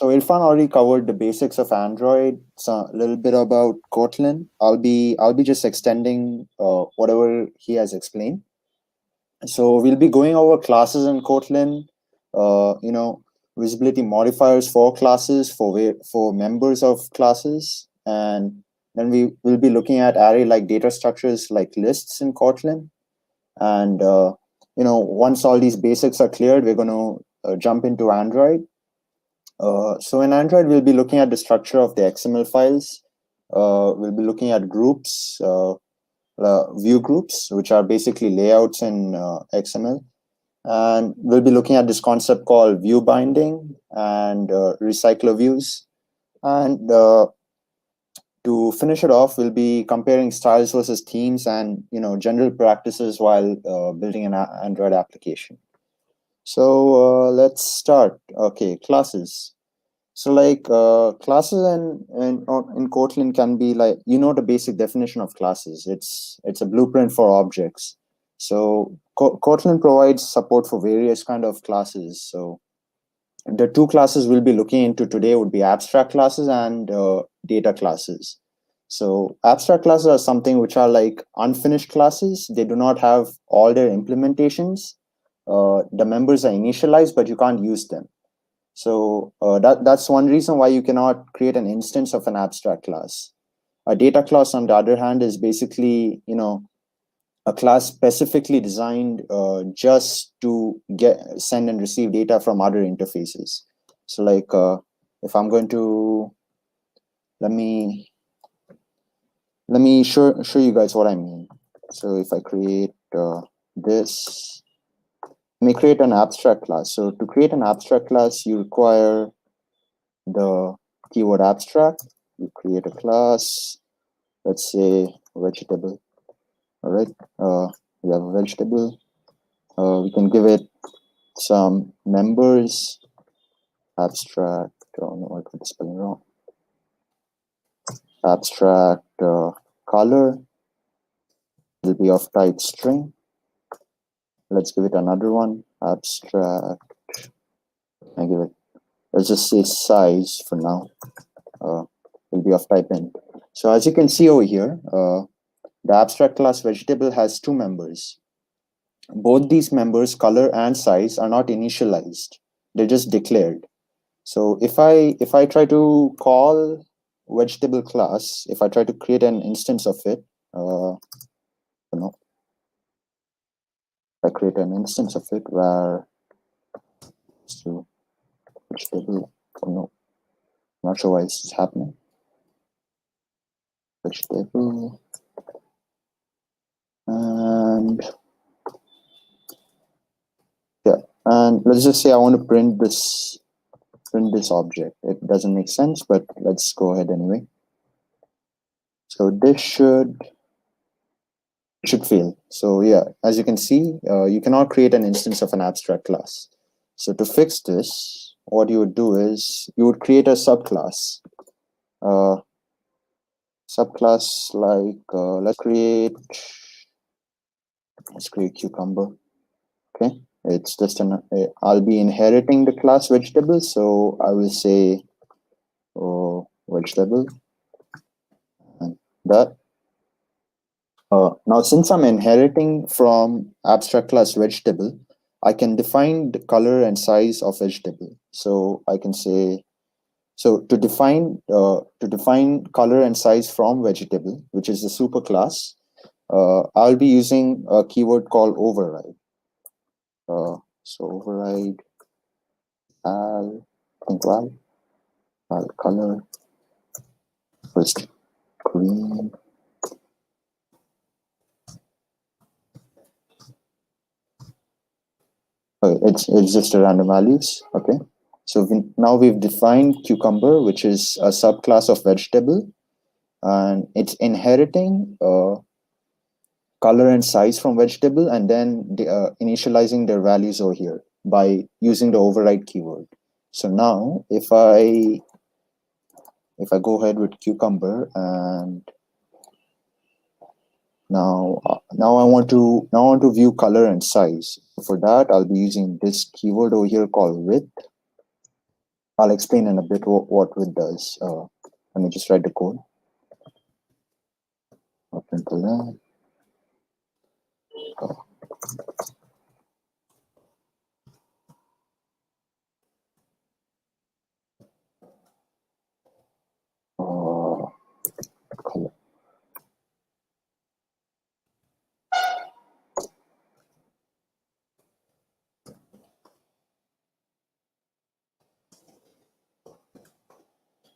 Irfan already covered the basics of Android, so a little bit about Kotlin. I'll be just extending whatever he has explained. So we'll be going over classes in Kotlin, visibility modifiers for classes, for members of classes, and then we will be looking at array-like data structures like lists in Kotlin. And once all these basics are cleared, we're going to jump into Android. So in Android, we'll be looking at the structure of the XML files. We'll be looking at groups, view groups, which are basically layouts in XML. And we'll be looking at this concept called view binding and Recyclerviews. And to finish it off, we'll be comparing styles versus themes and general practices while building an Android application. So let's start. Okay, classes. So like classes in Kotlin can be like, the basic definition of classes. It's a blueprint for objects. So Kotlin provides support for various kind of classes. So the two classes we'll be looking into today would be abstract classes and data classes. So abstract classes are something which are like unfinished classes. They do not have all their implementations. The members are initialized, but you can't use them. So that's one reason why you cannot create an instance of an abstract class. A data class, on the other hand, is basically a class specifically designed just to send and receive data from other interfaces. So like if I'm going to let me show you guys what I mean. So if I create this, let me create an abstract class. So to create an abstract class, you require the keyword abstract. You create a class, let's say vegetable. All right, we have a vegetable. We can give it some members. Abstract, oh no, I got the spelling wrong. Abstract color will be of type string. Let's give it another one. Abstract, I give it, let's just say size for now. Will be of type int. So as you can see over here, the abstract class vegetable has two members. Both these members, color and size, are not initialized. They're just declared. So if I try to call vegetable class, if I try to create an instance of it, I create an instance of it where so vegetable. Oh no, I'm not sure why this is happening. Vegetable and yeah, and let's just say I want to print this object. It doesn't make sense, but let's go ahead anyway. So this should fail. So yeah, as you can see, you cannot create an instance of an abstract class. So to fix this, what you would do is you would create a subclass. Subclass like let's create cucumber. Okay, it's just I'll be inheriting the class vegetable, so I will say vegetable and that. Now, since I'm inheriting from abstract class vegetable, I can define the color and size of vegetable. So I can say, so to define color and size from vegetable, which is the superclass, I'll be using a keyword called override. So override al color first green. Okay, it's just a random values. Okay, so now we've defined cucumber, which is a subclass of vegetable, and it's inheriting color and size from vegetable, and then initializing their values over here by using the override keyword. So now if I go ahead with cucumber, and now I want to view color and size. For that, I'll be using this keyword over here called width. I'll explain in a bit what width does. Let me just write the code. Open to that. Color.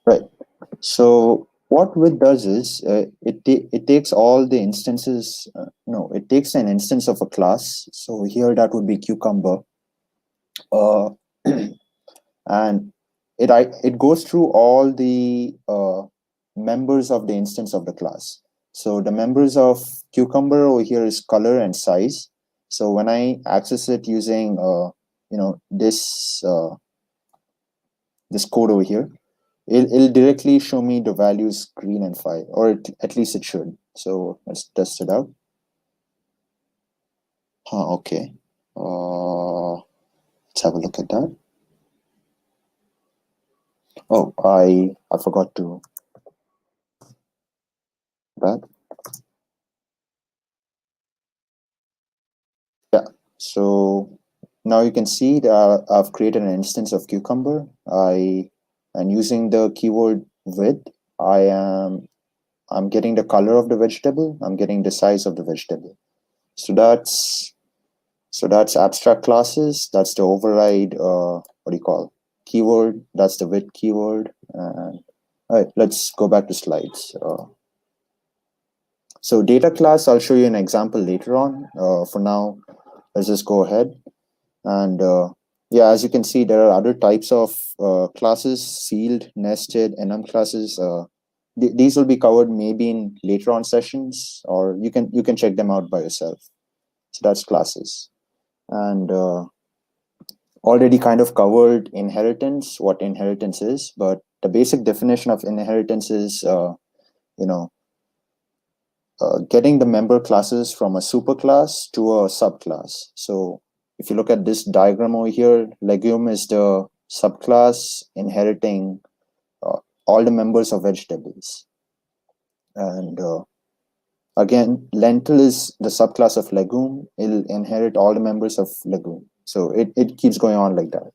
Right. So what width does is it takes all the instances. No, it takes an instance of a class. So here that would be cucumber, and it goes through all the members of the instance of the class. So the members of cucumber over here is color and size. So when I access it using this code over here, it'll directly show me the values green and 5, or at least it should. So let's test it out. Okay. Let's have a look at that. Oh, I forgot to that. Yeah. So now you can see that I've created an instance of cucumber. And using the keyword width, I'm getting the color of the vegetable. I'm getting the size of the vegetable. So that's abstract classes. That's the override. What do you call keyword? That's the width keyword. All right, let's go back to slides. So data class, I'll show you an example later on. For now, let's just go ahead. And yeah, as you can see, there are other types of classes: sealed, nested, enum classes. These will be covered maybe in later on sessions, or you can check them out by yourself. So that's classes. And already kind of covered inheritance, what inheritance is, but the basic definition of inheritance is getting the member classes from a superclass to a subclass. So if you look at this diagram over here, legume is the subclass inheriting all the members of vegetables. And again, lentil is the subclass of legume. It'll inherit all the members of legume. So it keeps going on like that.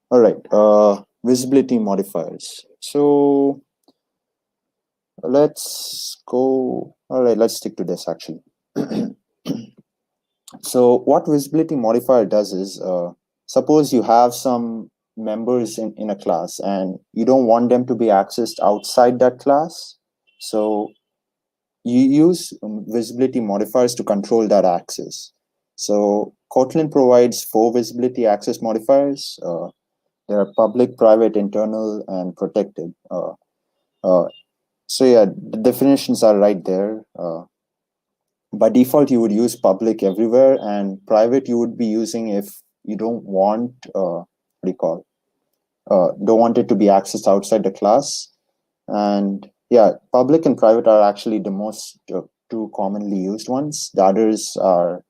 All right, visibility modifiers. So let's go. All right, let's stick to this actually. So what visibility modifier does is, suppose you have some members in a class and you don't want them to be accessed outside that class. So you use visibility modifiers to control that access. So Kotlin provides 4 visibility access modifiers. They are public, private, internal, and protected. So yeah, the definitions are right there. By default, you would use public everywhere, and private you would be using if you don't want don't want it to be accessed outside the class. And yeah, public and private are actually the most 2 commonly used ones. The others are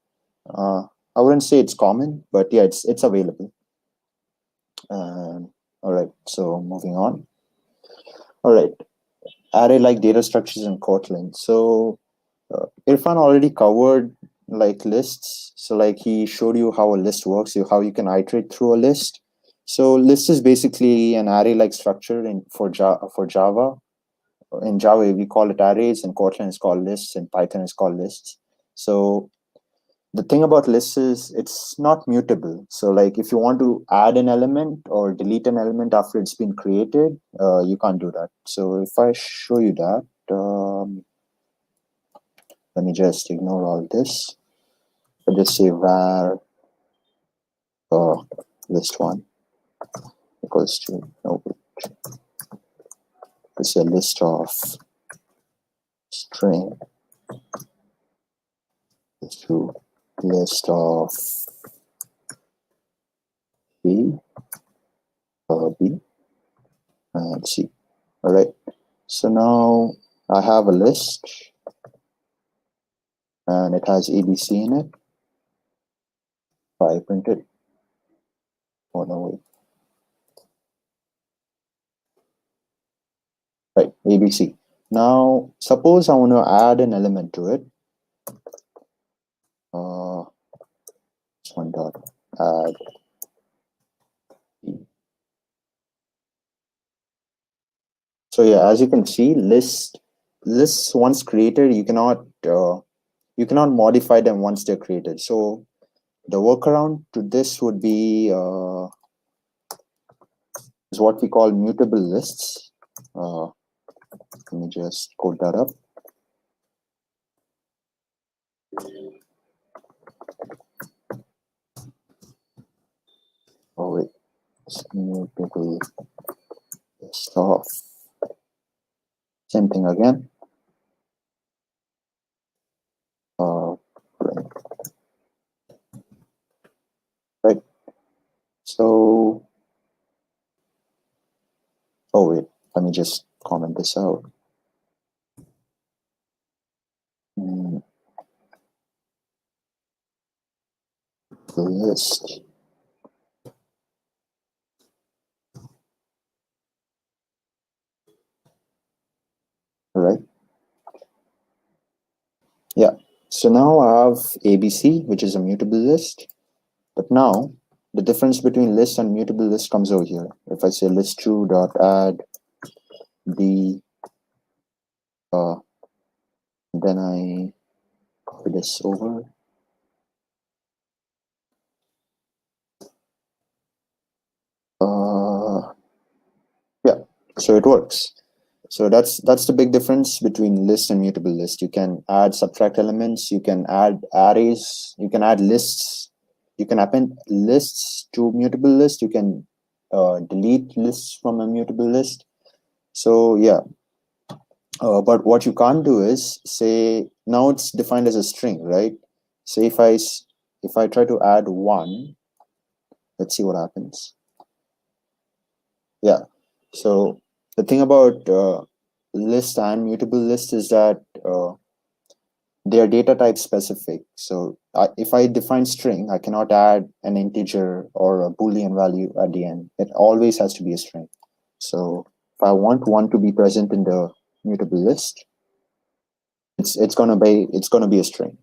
I wouldn't say it's common, but yeah, it's available. All right, so moving on. All right, array-like data structures in Kotlin. So Irfan already covered like lists. So like he showed you how a list works, how you can iterate through a list. So list is basically an array-like structure for Java. In Java, we call it arrays. In Kotlin, it's called lists. In Python, it's called lists. So the thing about lists is it's not mutable. So like if you want to add an element or delete an element after it's been created, you can't do that. So if I show you that, let me just ignore all this. just say var list1 equals to let's say list of string to list of b and c. All right. So now I have a list and it has ABC in it. If I print it, oh no, wait. Right, ABC. Now, suppose I want to add an element to it. This one dot add. So yeah, as you can see, lists once created, you cannot modify them once they're created. So the workaround to this would be is what we call mutable lists. Let me just code that up. Oh wait, it's mutable list of. Same thing again. Right. So, oh wait, let me just comment this out. The list. All right. Yeah. So now I have ABC, which is a mutable list. But now the difference between list and mutable list comes over here. If I say list2 dot add the then I copy this over. Yeah, so it works. So that's the big difference between list and mutable list. You can add subtract elements, you can add arrays, you can add lists, you can append lists to mutable list, you can delete lists from a mutable list. So yeah, but what you can't do is say now it's defined as a string, right? Say if I try to add 1, let's see what happens. Yeah, so the thing about list and mutable list is that they are data type specific. So if I define string, I cannot add an integer or a Boolean value at the end. It always has to be a string. So if I want 1 to be present in the mutable list, it's gonna be a string.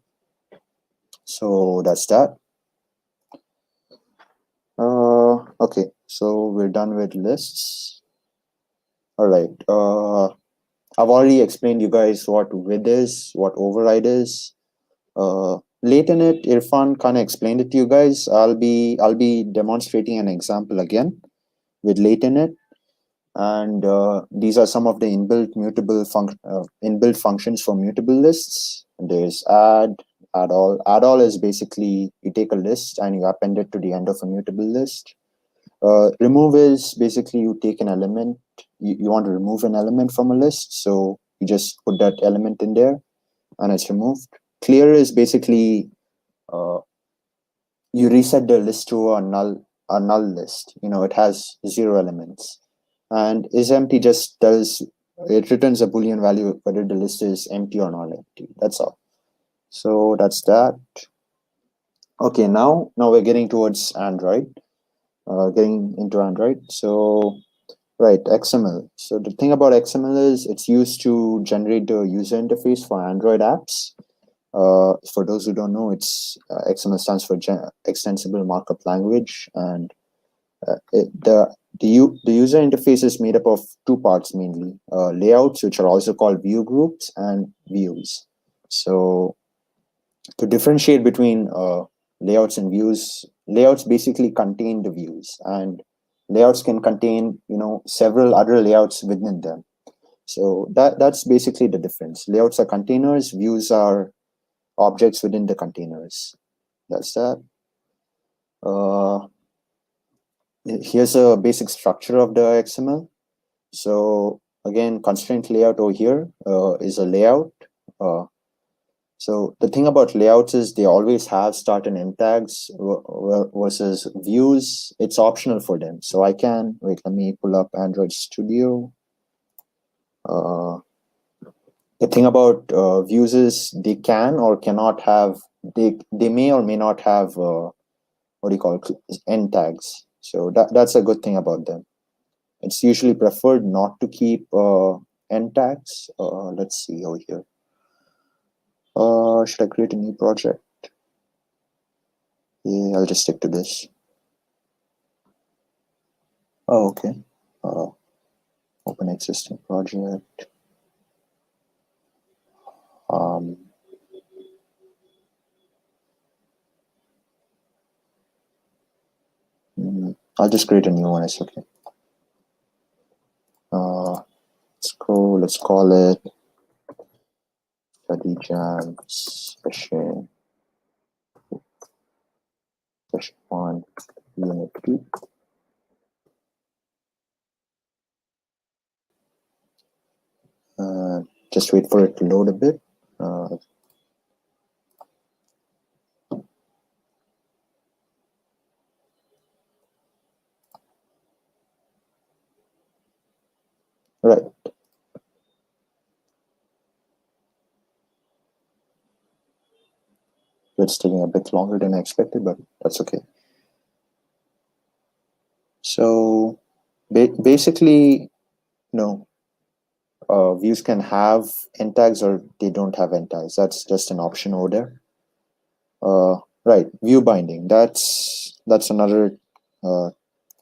So that's that. Okay, so we're done with lists. All right. I've already explained you guys what with is, what override is. Late in it, Irfan kind of explained it to you guys. I'll be demonstrating an example again with late in it, and these are some of the inbuilt functions for mutable lists. There's add all. Add all is basically you take a list and you append it to the end of a mutable list. Remove is basically you take an element, you want to remove an element from a list, so you just put that element in there and it's removed. Clear is basically you reset the list to a null list. It has 0 elements. And is empty just it returns a Boolean value whether the list is empty or not empty. That's all. So that's that. Okay, now we're getting towards Android. Getting into Android. So, right, XML. So the thing about XML is it's used to generate the user interface for Android apps. For those who don't know, XML stands for Extensible Markup Language, and the user interface is made up of 2 parts mainly: layouts, which are also called view groups, and views. So to differentiate between layouts and views, layouts basically contain the views, and layouts can contain several other layouts within them. So that's basically the difference. Layouts are containers, views are objects within the containers. that's that. Here's a basic structure of the XML. So again, constraint layout over here is a layout. So the thing about layouts is they always have start and end tags versus views. It's optional for them. So I can, wait, let me pull up Android Studio. The thing about views is they can or cannot have, they may or may not have, what do you call it, end tags. So that's a good thing about them. It's usually preferred not to keep end tags. Let's see over here. Should I create a new project? Yeah, I'll just stick to this. Oh, okay. Open existing project. I'll just create a new one. It's okay. Let's go. Let's call it Study Jam Session 1, Unit 2. Just wait for it to load a bit. Right. It's taking a bit longer than I expected, but that's okay. So basically, views can have end tags or they don't have end tags. That's just an option over there. Right, view binding. That's another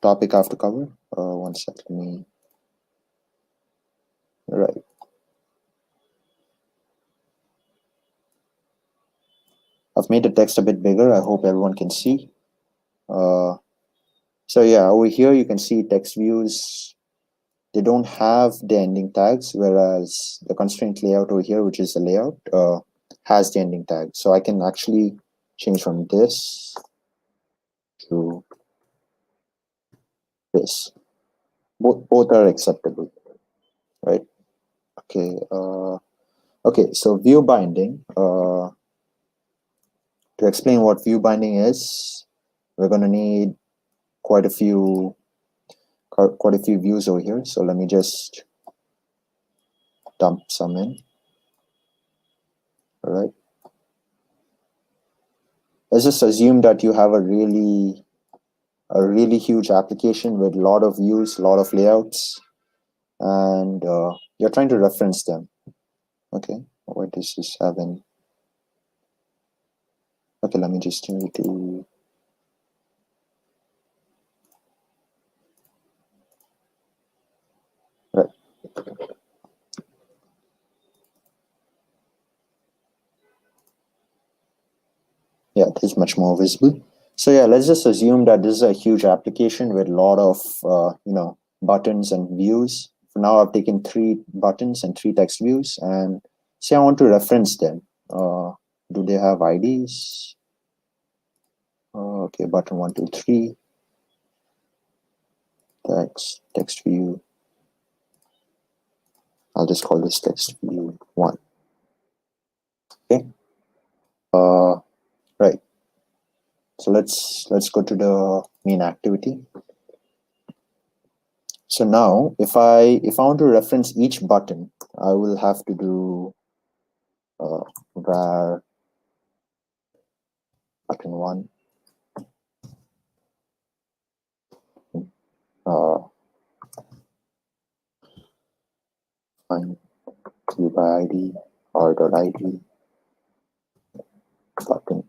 topic I have to cover. One second. Right. I've made the text a bit bigger. I hope everyone can see. So yeah, over here you can see text views. They don't have the ending tags, whereas the constraint layout over here, which is the layout, has the ending tag. So I can actually change from this to this. Both are acceptable, right? Okay. Okay. So view binding. To explain what view binding is, we're going to need quite a few views over here. So let me just dump some in. All right. Let's just assume that you have a really huge application with a lot of views, a lot of layouts, and you're trying to reference them. Okay. What does this have in? Okay, let me just change it to. Right. Yeah, this is much more visible. So yeah, let's just assume that this is a huge application with a lot of buttons and views. For now, I've taken 3 buttons and 3 text views, and say I want to reference them. Do they have IDs? Okay, button 1, 2, 3. Text view. I'll just call this text view 1. Okay. Right. So let's go to the main activity. So now, if I want to reference each button, I will have to do var button 1 find view by ID r.id button.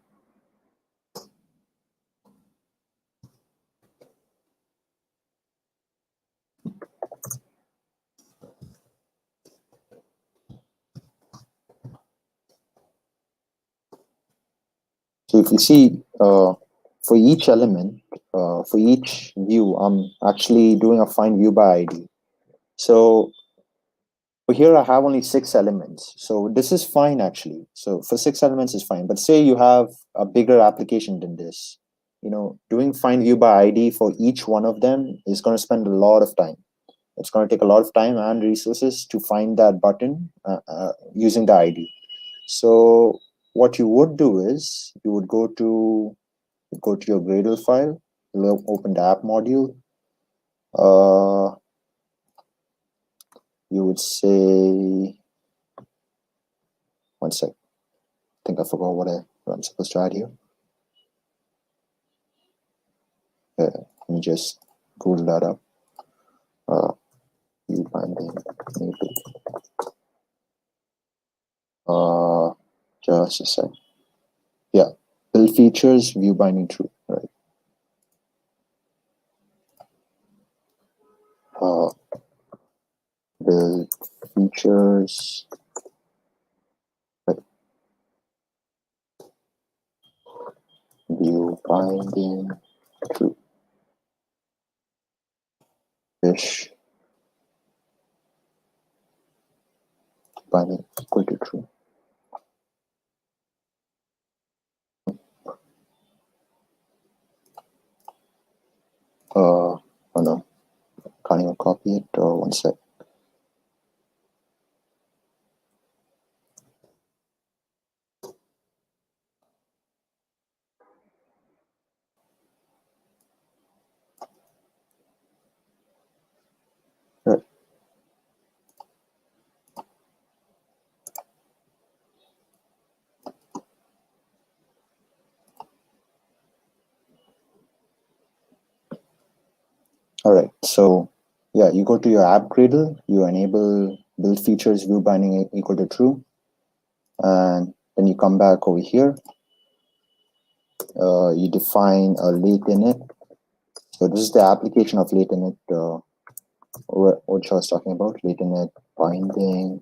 So if you see, for each element, for each view, I'm actually doing a find view by ID. So here I have only 6 elements. So this is fine actually. So for 6 elements is fine. But say you have a bigger application than this, doing find view by ID for each one of them is going to spend a lot of time. It's going to take a lot of time and resources to find that button using the ID. So what you would do is you would go to your Gradle file, you'll open the app module. You would say, one sec. I think I forgot what I'm supposed to add here. Let me just pull that up. View binding enable. Just a sec. Yeah, build features, view binding true, right? Build features, right. View binding true. Fish binding equal to true. Oh no, can't even copy it. One sec. Right. All right, so yeah, you go to your app Gradle, you enable build features view binding equal to true, and then you come back over here. You define a late init. So this is the application of late init, what I was talking about, late init binding.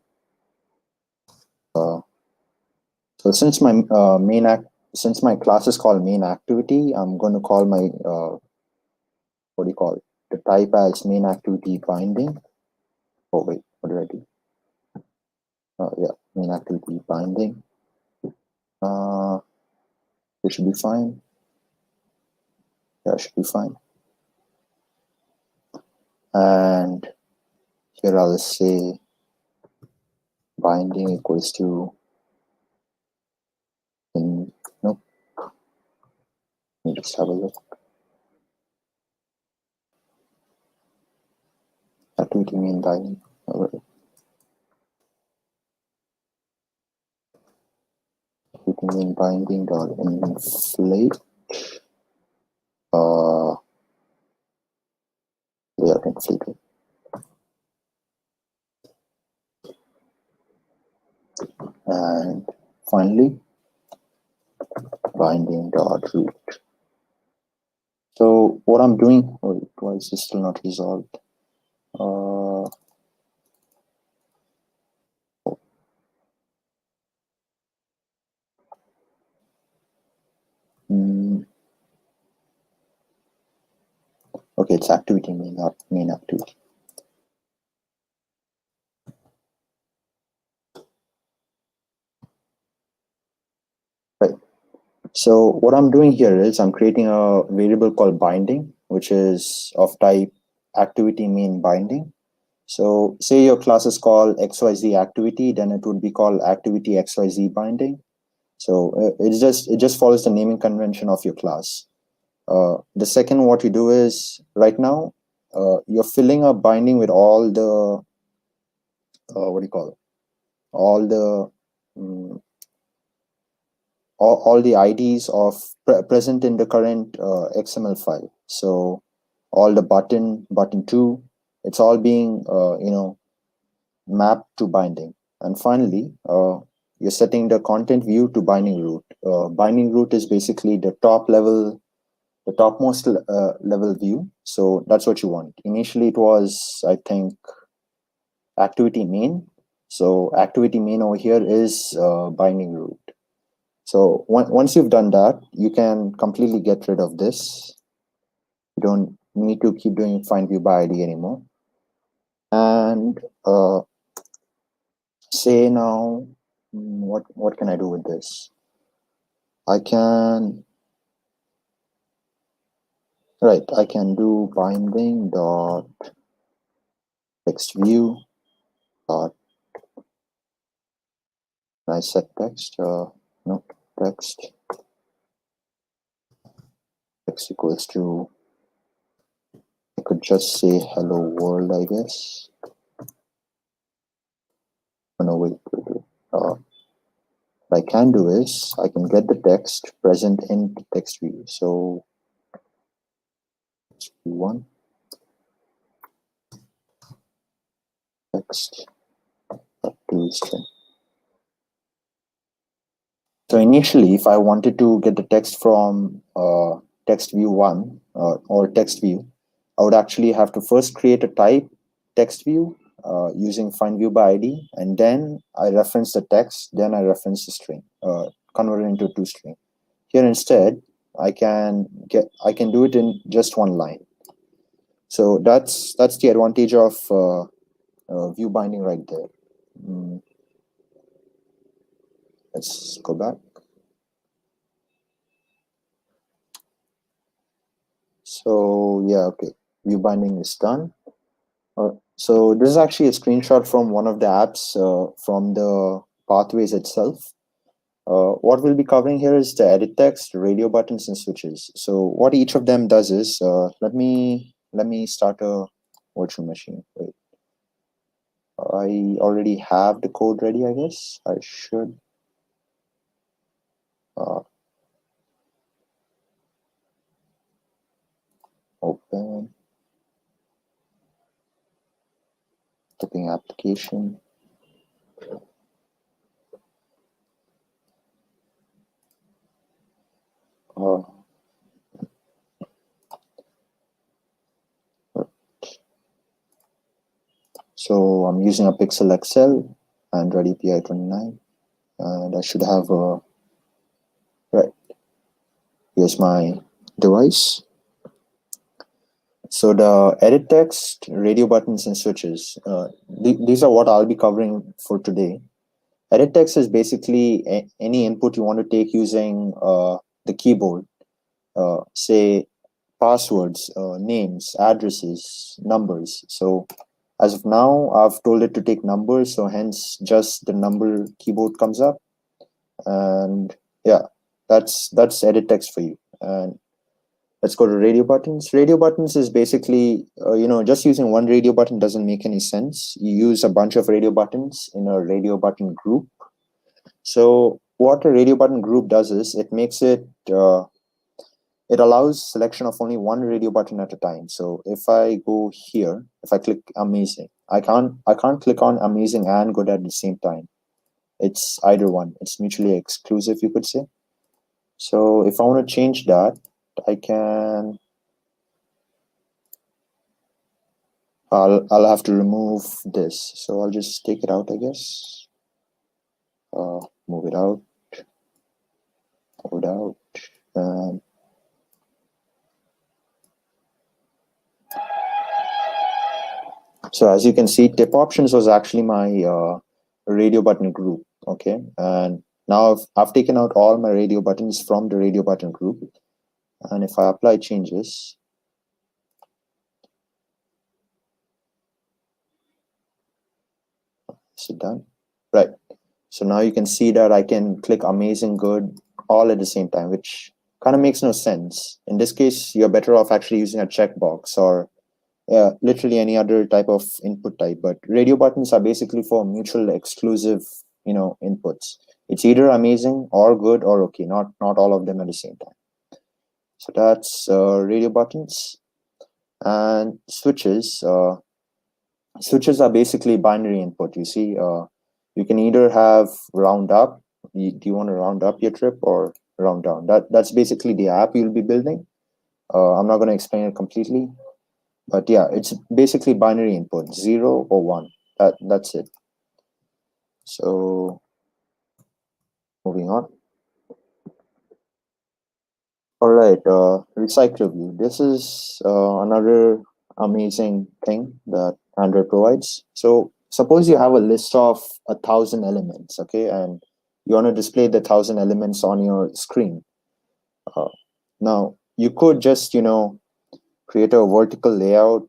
So since my since my class is called main activity, I'm going to call my what do you call it? The type as main activity binding. Oh wait, what did I do? Yeah, main activity binding. It should be fine. Yeah, it should be fine. And here I'll say binding equals to nope. Let me just have a look. Activity main binding. All right. Activity main binding dot inflate. Yeah, inflate. And finally, binding dot root. So what I'm doing, why is this still not resolved? Okay, it's activity main, not main activity. Right. So what I'm doing here is I'm creating a variable called binding, which is of type activity main binding. So say your class is called XYZ activity, then it would be called activity XYZ binding. So it just follows the naming convention of your class. The second, what you do is right now, you're filling up binding with all the, what do you call it? All the, all the IDs of present in the current XML file. So all the button 2, it's all being, mapped to binding. And finally, you're setting the content view to binding root. Binding root is basically the topmost level view. So that's what you want. Initially, it was, I think, activity main. So activity main over here is binding root. So once you've done that, you can completely get rid of this. You don't need to keep doing find view by ID anymore. And say now, what can I do with this? I can do binding dot text view dot I set text no text equals to, I could just say hello world, I guess. Oh, no, wait. What I can do is I can get the text present in the text view. So one text to string. So initially, if I wanted to get the text from text view one or text view, I would actually have to first create a type text view using find view by ID, and then I reference the text, then I reference the string, convert it into two string. Here instead, I can do it in just one line. So that's the advantage of view binding right there. Let's go back. So yeah, okay, view binding is done. So this is actually a screenshot from one of the apps from the pathways itself. What we'll be covering here is the edit text, radio buttons, and switches. So what each of them does is, let me start a virtual machine. Wait, I already have the code ready. I guess I should. Open. Typing application. So I'm using a Pixel XL Android API 29, and I should have a, right, here's my device. So the edit text, radio buttons, and switches, these are what I'll be covering for today. Edit text is basically any input you want to take using the keyboard, say passwords, names, addresses, numbers. So as of now, I've told it to take numbers, so hence just the number keyboard comes up. And yeah, that's edit text for you. And let's go to radio buttons. Radio buttons is basically, just using one radio button doesn't make any sense. You use a bunch of radio buttons in a radio button group. So what a radio button group does is it makes it, it allows selection of only one radio button at a time. So if I go here, if I click amazing, I can't click on amazing and good at the same time. It's either one. It's mutually exclusive, you could say. So if I want to change that, I can, I'll have to remove this. So I'll just take it out, I guess. Move it out. Move it out. And so as you can see, tip options was actually my radio button group. Okay. And now I've taken out all my radio buttons from the radio button group. And if I apply changes, is it done? Right. So now you can see that I can click amazing, good, all at the same time, which kind of makes no sense. In this case, you're better off actually using a checkbox or literally any other type of input type. But radio buttons are basically for mutual exclusive, inputs. It's either amazing or good or okay, not all of them at the same time. So that's radio buttons. And switches. Switches are basically binary input. You see, you can either have round up. Do you want to round up your trip or round down? That's basically the app you'll be building. I'm not going to explain it completely, but yeah, it's basically binary input, 0 or 1. That's it. So moving on. All right, Recyclerview. This is another amazing thing that Android provides. So suppose you have a list of 1,000 elements, okay, and you want to display the 1,000 elements on your screen. Now you could just, create a vertical layout,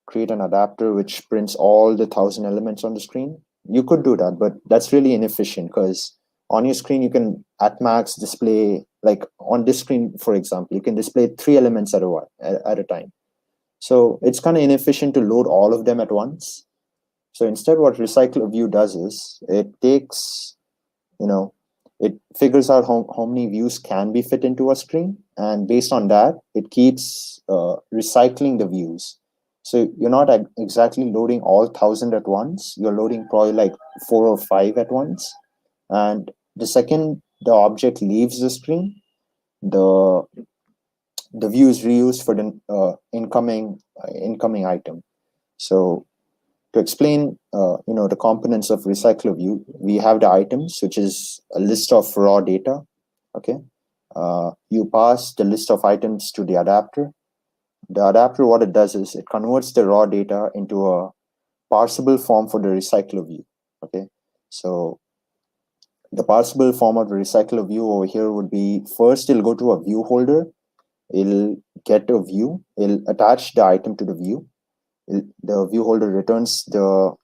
create an adapter which prints all the 1,000 elements on the screen. You could do that, but that's really inefficient because on your screen you can at max display, like on this screen, for example, you can display 3 elements at a time. So it's kind of inefficient to load all of them at once. So instead, what Recyclerview does is it takes, it figures out how many views can be fit into a screen, and based on that, it keeps recycling the views. So you're not exactly loading all 1,000 at once. You're loading probably like 4 or 5 at once. And the second the object leaves the screen, the view is reused for the incoming item. So to explain, the components of Recyclerview, we have the items, which is a list of raw data. Okay, you pass the list of items to the adapter. The adapter, what it does is it converts the raw data into a parsable form for the Recyclerview. Okay, so the parsable form of the Recyclerview over here would be, first it'll go to a view holder. It'll get a view. It'll attach the item to the view. The view holder returns the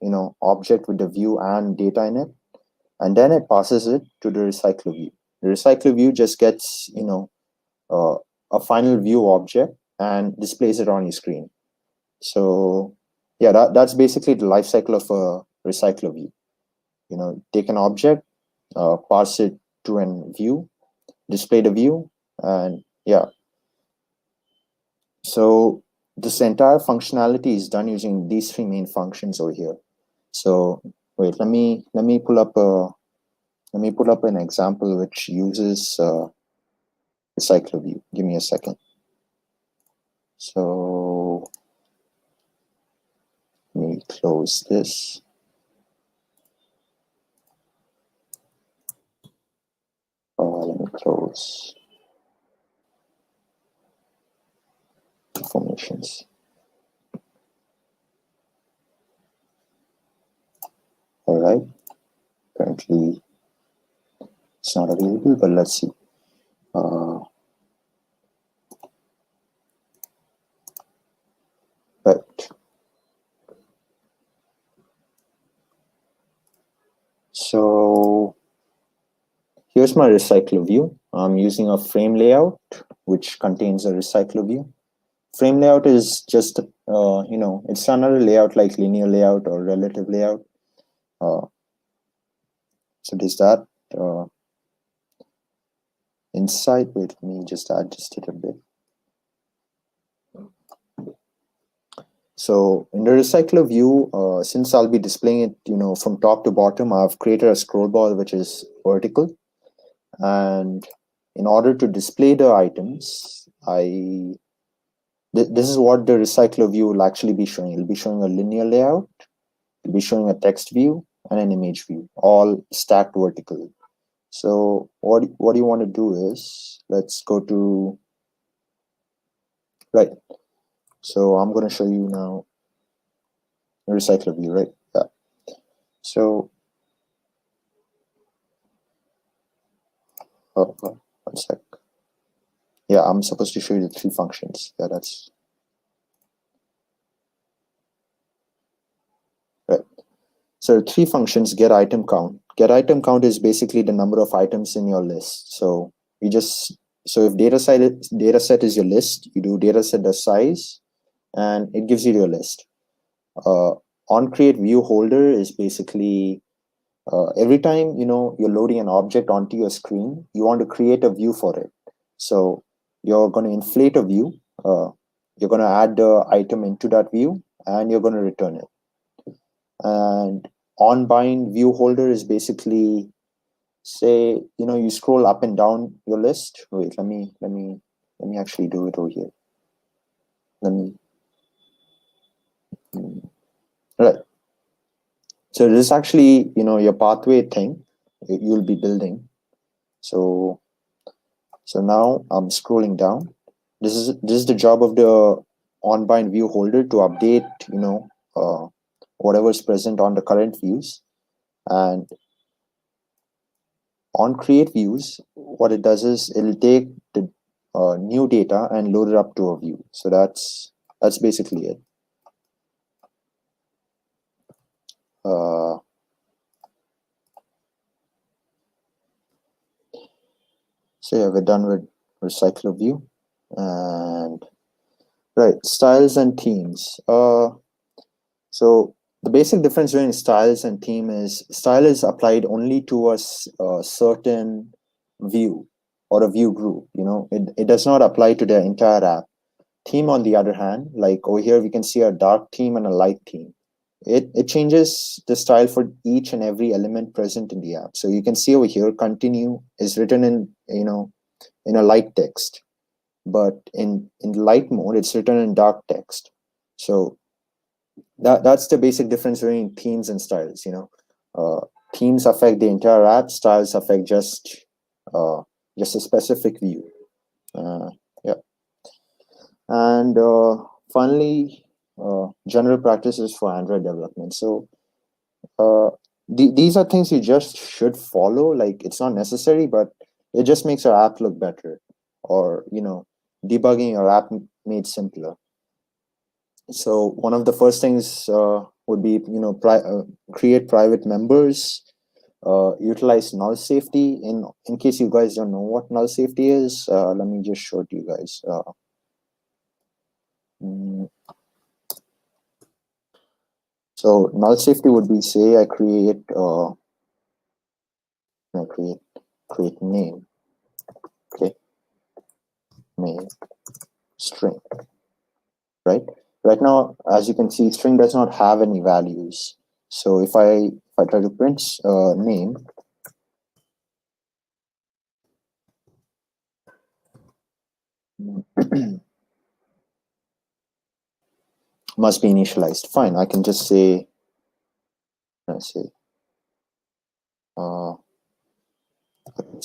object with the view and data in it, and then it passes it to the Recyclerview. The Recyclerview just gets a final view object and displays it on your screen. So yeah, that's basically the life cycle of a Recyclerview. Take an object, pass it to a view, display the view, and yeah. So this entire functionality is done using these 3 main functions over here. So wait, let me pull up an example which uses Recyclerview. Give me a second. So let me close this. Let me close informations. All right. Currently, it's not available, but let's see. Right. So here's my Recyclerview. I'm using a frame layout, which contains a Recyclerview. Frame layout is just, it's another layout like linear layout or relative layout. So there's that. Inside, wait, let me just adjust it a bit. So in the Recyclerview, since I'll be displaying it, from top to bottom, I've created a scroll bar which is vertical. And in order to display the items, this is what the Recyclerview will actually be showing. It'll be showing a linear layout, it'll be showing a text view and an image view, all stacked vertically. So what you want to do is, let's go to, right. So I'm going to show you now Recyclerview, right? Yeah. So, one sec. Yeah, I'm supposed to show you the 3 functions. Yeah, that's right. So 3 functions: get item count. Get item count is basically the number of items in your list. So if data set is your list, you do data set the size, and it gives you your list. On create view holder is basically every time you're loading an object onto your screen, you want to create a view for it. So you're going to inflate a view. You're going to add the item into that view, and you're going to return it. And on bind view holder is basically, say you scroll up and down your list. Wait, let me actually do it over here. Right. So this is actually your pathway thing you'll be building. So now I'm scrolling down. This is the job of the on bind view holder to update whatever's present on the current views. And on create views, what it does is it'll take the new data and load it up to a view. So that's basically it. So yeah, we're done with Recyclerview. And right, styles and themes. So the basic difference between styles and theme is style is applied only to a certain view or a view group. It does not apply to the entire app. Theme, on the other hand, like over here, we can see a dark theme and a light theme. It changes the style for each and every element present in the app. So you can see over here, continue is written in in a light text, but in light mode, it's written in dark text. So that's the basic difference between themes and styles. Themes affect the entire app. Styles affect just a specific view. Yeah. And finally, general practices for Android development. So these are things you just should follow. Like, it's not necessary, but it just makes your app look better, or debugging your app made simpler. So one of the first things would be create private members, utilize null safety. In case you guys don't know what null safety is, let me just show it to you guys. So null safety would be, say I create create name, okay, name string, right? Right now, as you can see, string does not have any values. So if I try to print name, must be initialized. Fine, I can just say, let's say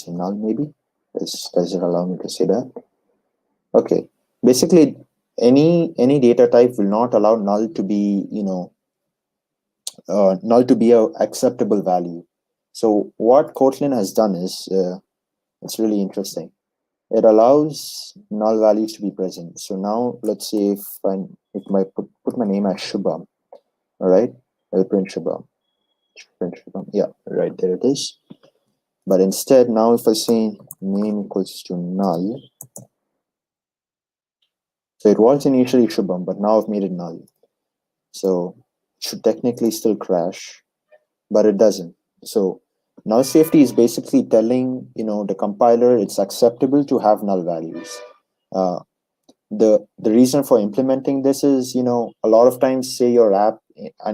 null maybe. Does it allow me to say that? Okay. Basically, any data type will not allow null to be null to be a acceptable value. So what Kotlin has done is it's really interesting. It allows null values to be present. So now let's say if I put my name as Shubham, all right, I'll print Shubham. Yeah, right, there it is. But instead, now if I say name equals to null, so it was initially Shubham, but now I've made it null. So it should technically still crash, but it doesn't. So null safety is basically telling the compiler it's acceptable to have null values. The reason for implementing this is a lot of times, say your app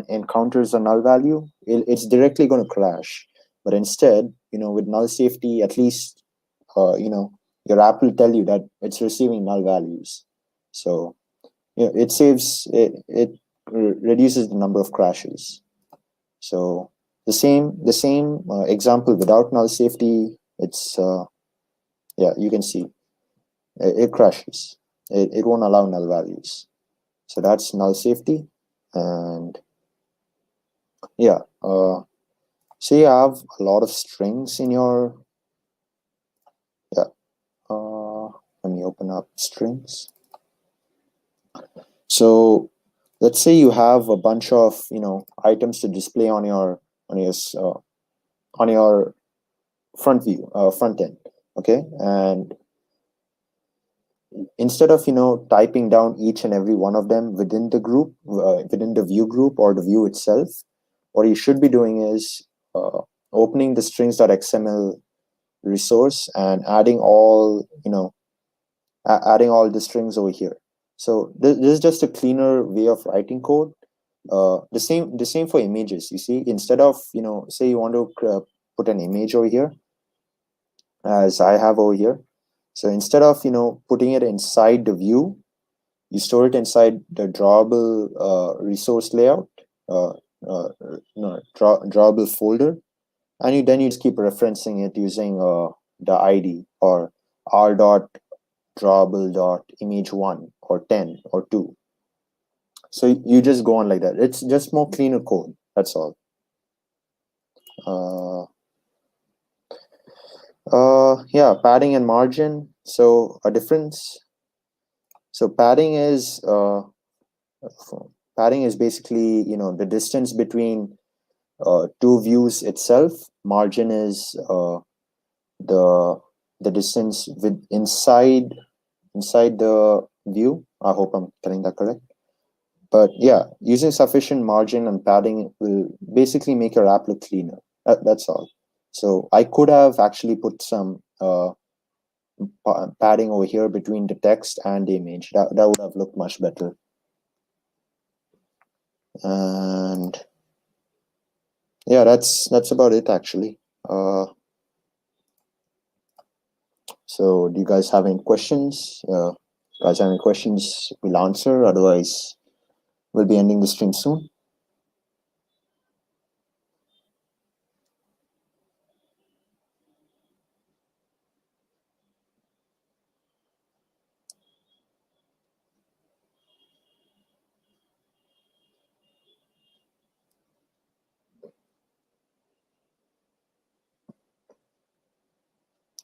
encounters a null value, it's directly going to crash. But instead, with null safety, at least your app will tell you that it's receiving null values. So it saves it reduces the number of crashes. So the same example without null safety, it's yeah, you can see it crashes. It won't allow null values. So that's null safety. And yeah, say you have a lot of strings in your, yeah, let me open up strings. So let's say you have a bunch of items to display on your front view, front end, okay, and instead of typing down each and every one of them within the group, within the view group or the view itself, what you should be doing is opening the strings.xml resource and adding all adding all the strings over here. So this is just a cleaner way of writing code. The same for images. You see, instead of say you want to put an image over here, as I have over here. So instead of putting it inside the view, you store it inside the drawable resource layout, drawable folder, and then you just keep referencing it using the ID or r.drawable.image1 or 10 or 2. So you just go on like that. It's just more cleaner code. That's all. Yeah, padding and margin. So a difference. So padding is basically, the distance between two views itself. Margin is the distance inside the view. I hope I'm getting that correct. But yeah, using sufficient margin and padding will basically make your app look cleaner. That's all. So I could have actually put some padding over here between the text and the image. That would have looked much better. And yeah, that's about it actually. So do you guys have any questions? Guys have any questions? We'll answer. Otherwise, we'll be ending the stream soon.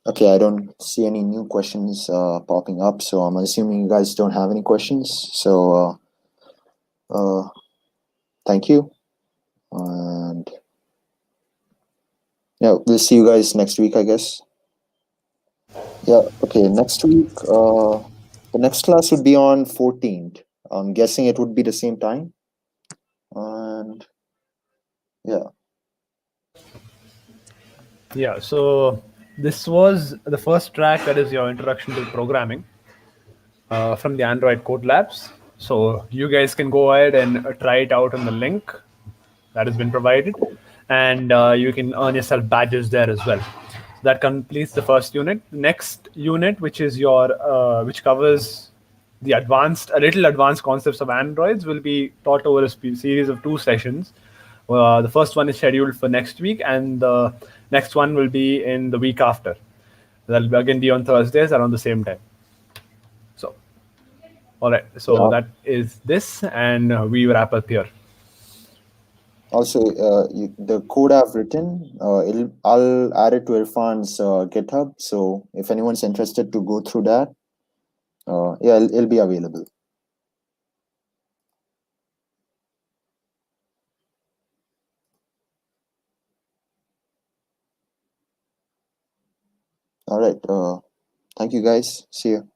Okay, I don't see any new questions popping up, so I'm assuming you guys don't have any questions. So thank you, and yeah, we'll see you guys next week, I guess. Yeah, okay, next week, the next class would be on 14th. I'm guessing it would be the same time. And yeah. Yeah, so this was the first track, that is your introduction to programming from the Android Code Labs. So you guys can go ahead and try it out on the link that has been provided, and you can earn yourself badges there as well. So that completes the first unit. Next unit, which is which covers the a little advanced concepts of Androids, will be taught over a series of 2 sessions. The first one is scheduled for next week, and the next one will be in the week after. That'll again be on Thursdays around the same time. So, all right. So Yeah. that is this, and we wrap up here. Also, the code I've written, I'll add it to Irfan's GitHub. So if anyone's interested to go through that, yeah, it'll be available. All right. Thank you, guys. See you.